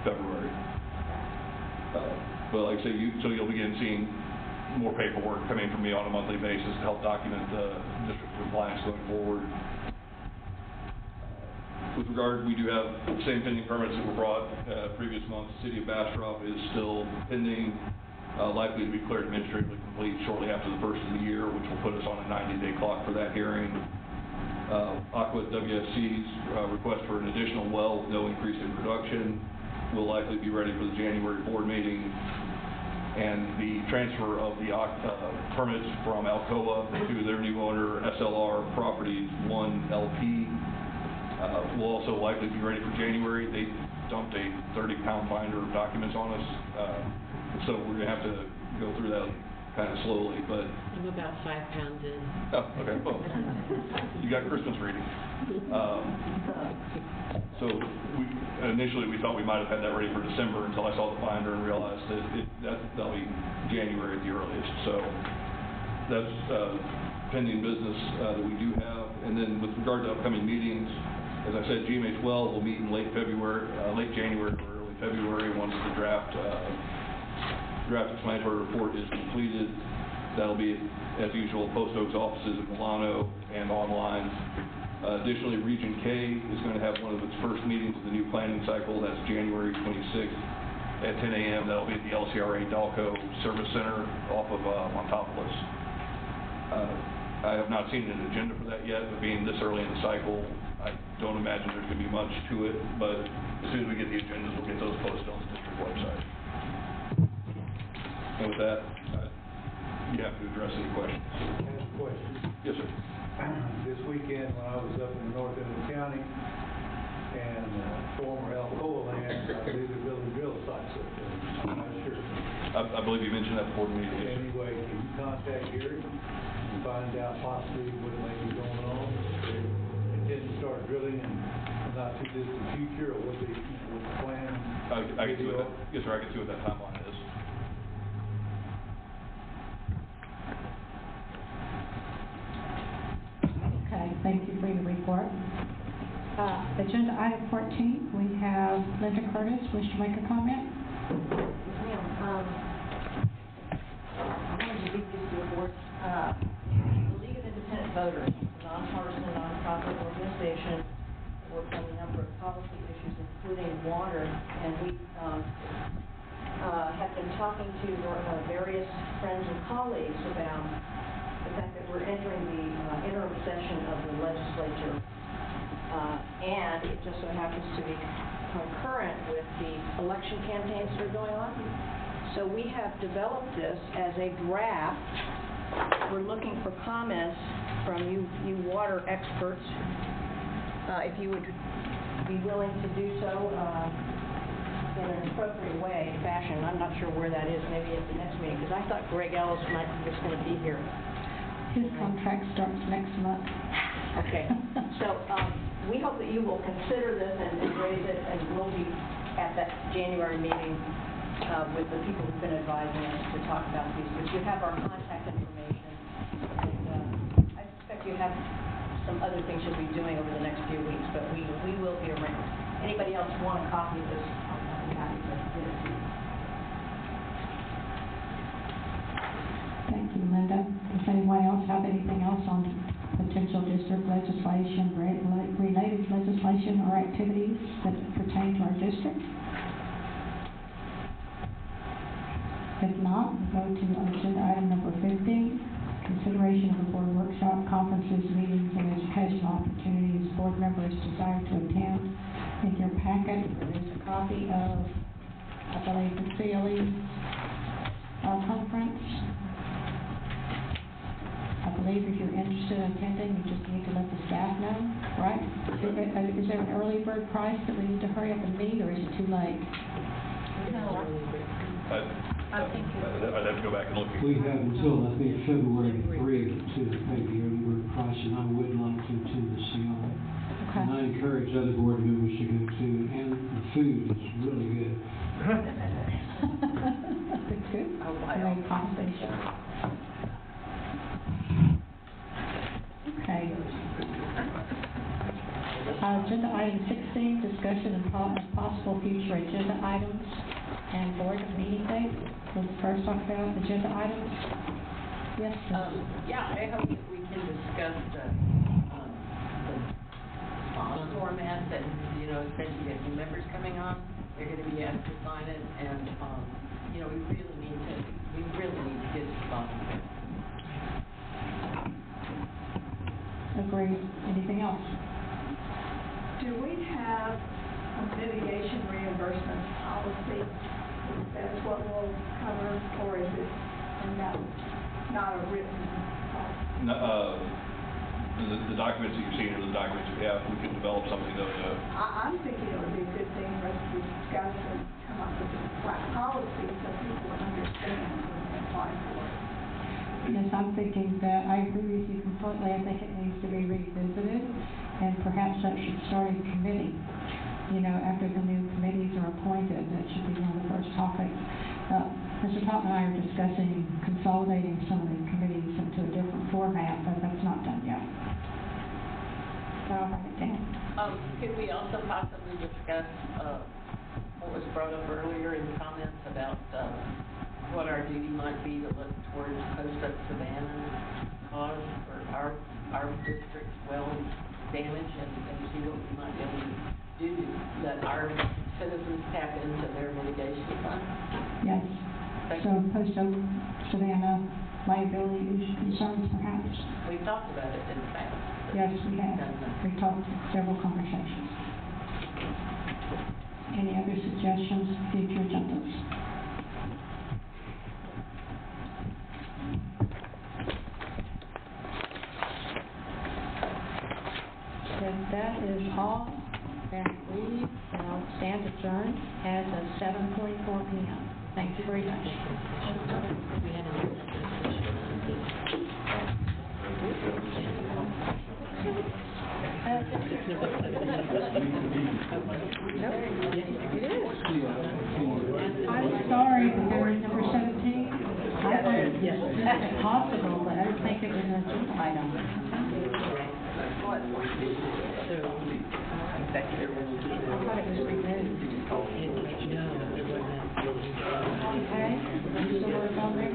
Speaker 5: February. But like I say, so you'll begin seeing more paperwork coming from me on a monthly basis to help document the district compliance going forward. With regard, we do have the same pending permits that were brought previous month. The city of Bastrop is still pending, likely to be declared administratively complete shortly after the first of the year, which will put us on a 90-day clock for that hearing. Aqua WFC's request for an additional well with no increase in production will likely be ready for the January board meeting. and the transfer of the permits from Alcoa to their new owner, SLR Properties 1 LP, will also likely be ready for January. They dumped a 30-pound binder of documents on us, so we're going to have to go through that kind of slowly, but...
Speaker 6: I'm about 5 pounds in.
Speaker 5: Oh, okay, well, you got Christmas reading. So initially we thought we might have had that ready for December until I saw the binder and realized that'll be January at the earliest. So that's pending business that we do have. And then with regard to upcoming meetings, as I said, GMA 12 will meet in late January or early February once the draft explanatory report is completed. That'll be, as usual, Post Oaks offices in Milano and online. Additionally, Region K is going to have one of its first meetings of the new planning cycle. That's January 26th at 10 a.m. That'll be at the LCRA Dalco Service Center off of Montopolis. I have not seen an agenda for that yet, but being this early in the cycle, I don't imagine there's going to be much to it. But as soon as we get the agendas, we'll get those posted on the district website. And with that, you have to address any questions.
Speaker 14: I have a question.
Speaker 5: Yes, sir.
Speaker 14: This weekend, when I was up in north end of the county, and former Alcoa land, I believe they're building drill sites up there. I'm not sure.
Speaker 5: I believe you mentioned that before the meeting.
Speaker 14: Anyway, can you contact Gary and find out possibly what may be going on? They intend to start drilling in the not too distant future, or what the plan?
Speaker 5: I can see what that, yes, sir, I can see what that timeline is.
Speaker 2: Okay, thank you for your report. Agenda item 14, we have Linda Curtis, wish to make a comment?
Speaker 4: Ma'am, I wanted to give this to the board. The League of Independent Voters, a nonpartisan, nonprofit organization, works on a number of policy issues, including water, and we have been talking to various friends and colleagues about the fact that we're entering the interim session of the legislature, and it just so happens to be concurrent with the election campaigns that are going on. So we have developed this as a draft. We're looking for comments from you water experts, if you would be willing to do so in an appropriate way, fashion. I'm not sure where that is, maybe at the next meeting, because I thought Greg Ellis was going to be here.
Speaker 2: His contract starts next month.
Speaker 4: Okay, so we hope that you will consider this and raise it, and we'll be at that January meeting with the people who've been advising us to talk about these. But you have our contact information, and I suspect you have some other things you'll be doing over the next few weeks, but we will be around. Anybody else want a copy of this? I'll be happy to get it to you.
Speaker 2: Thank you, Linda. Does anyone else have anything else on potential district legislation, related legislation or activities that pertain to our district? If not, we'll go to agenda item number 15, consideration of the board workshop, conferences, meetings, and educational opportunities board members desire to attend. In your packet, there is a copy of, I believe, the CLE conference. I believe if you're interested in attending, you just need to let the staff know, right? Is there an early bird price that we need to hurry up and meet, or is it too late?
Speaker 4: No, I think
Speaker 5: I'd have to go back and look.
Speaker 7: We have until, I think, February 3 to pay the early bird price, and I would like to attend the CLA.
Speaker 2: Okay.
Speaker 7: And I encourage other board members to go too, and the food is really good.
Speaker 2: It's good. Great conversation. Okay. Agenda item 16, discussion and possible future agenda items and board meeting dates. We'll first talk about agenda items. Yes,
Speaker 11: Yeah, I hope that we can discuss the format that, especially if new members coming on, they're going to be asked to sign it, and, we really need to get this bottom.
Speaker 2: agreed. Anything else?
Speaker 8: Do we have a mitigation reimbursement policy? That's what will cover or is it, and that, not a written policy?
Speaker 5: The documents that you've seen are the documents we have. We can develop something that,
Speaker 8: I'm thinking it would be a good thing for us to discuss and come up with a flat policy so people understand when they apply for it.
Speaker 2: Yes, I'm thinking that, I agree with you completely, I think it needs to be revisited, and perhaps that should start a committee. You know, after the new committees are appointed, that should be one of the first topics. Mr. Totten and I are discussing consolidating some of the committees into a different format, but that's not done yet. So I'll write it down.
Speaker 11: Could we also possibly discuss, what was brought up earlier in comments about, what our duty might be to look towards post-up Savannah cause for our district's well damage and see what we might be able to do to let our citizens tap into their mitigation fund?
Speaker 2: Yes.
Speaker 11: Thank
Speaker 2: So
Speaker 11: you.
Speaker 2: post-oak Savannah liability concerns perhaps?
Speaker 11: We've talked about it in the past.
Speaker 2: Yes, we have. We've talked several conversations. Any other suggestions for future agendas? If that is all, then we now stand adjourned as of 7:44 p.m. Thank you very much. I'm sorry, but there was number 17. I thought it was possible, but I didn't think it was an agenda item. I thought it was removed.
Speaker 6: No, it wasn't.
Speaker 2: Okay, so we're on there.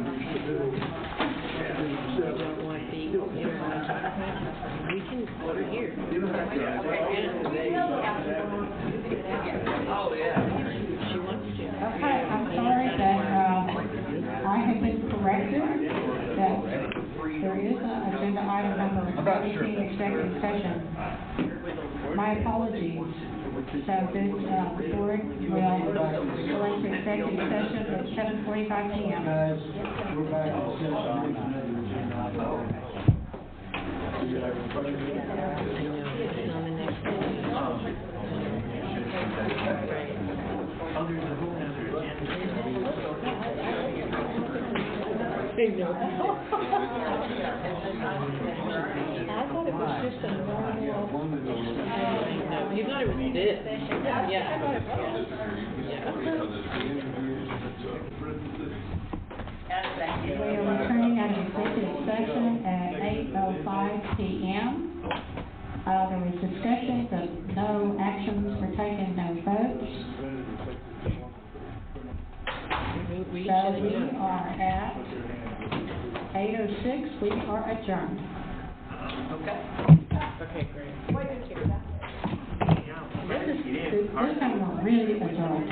Speaker 6: You don't want the, you don't want to talk about it? We can, over here.
Speaker 11: Oh, yeah.
Speaker 6: She wants to.
Speaker 2: Okay, I'm sorry that, I have been corrected that there is an agenda item number 17, executive session. My apologies. So this, board will go into executive session at 7:45 p.m.
Speaker 14: Guys, we're back in session.
Speaker 6: It's on the next page. I know.
Speaker 2: I thought it was just a normal.
Speaker 6: No, you thought it was this. Yeah.
Speaker 2: We are returning out of executive session at 8:05 p.m. There was discussion, but no actions were taken, no votes.
Speaker 6: We
Speaker 2: So
Speaker 6: should
Speaker 2: we
Speaker 6: adjourn.
Speaker 2: are at 8:06, we are adjourned.
Speaker 6: Okay, great.
Speaker 2: This time we're really adjourned.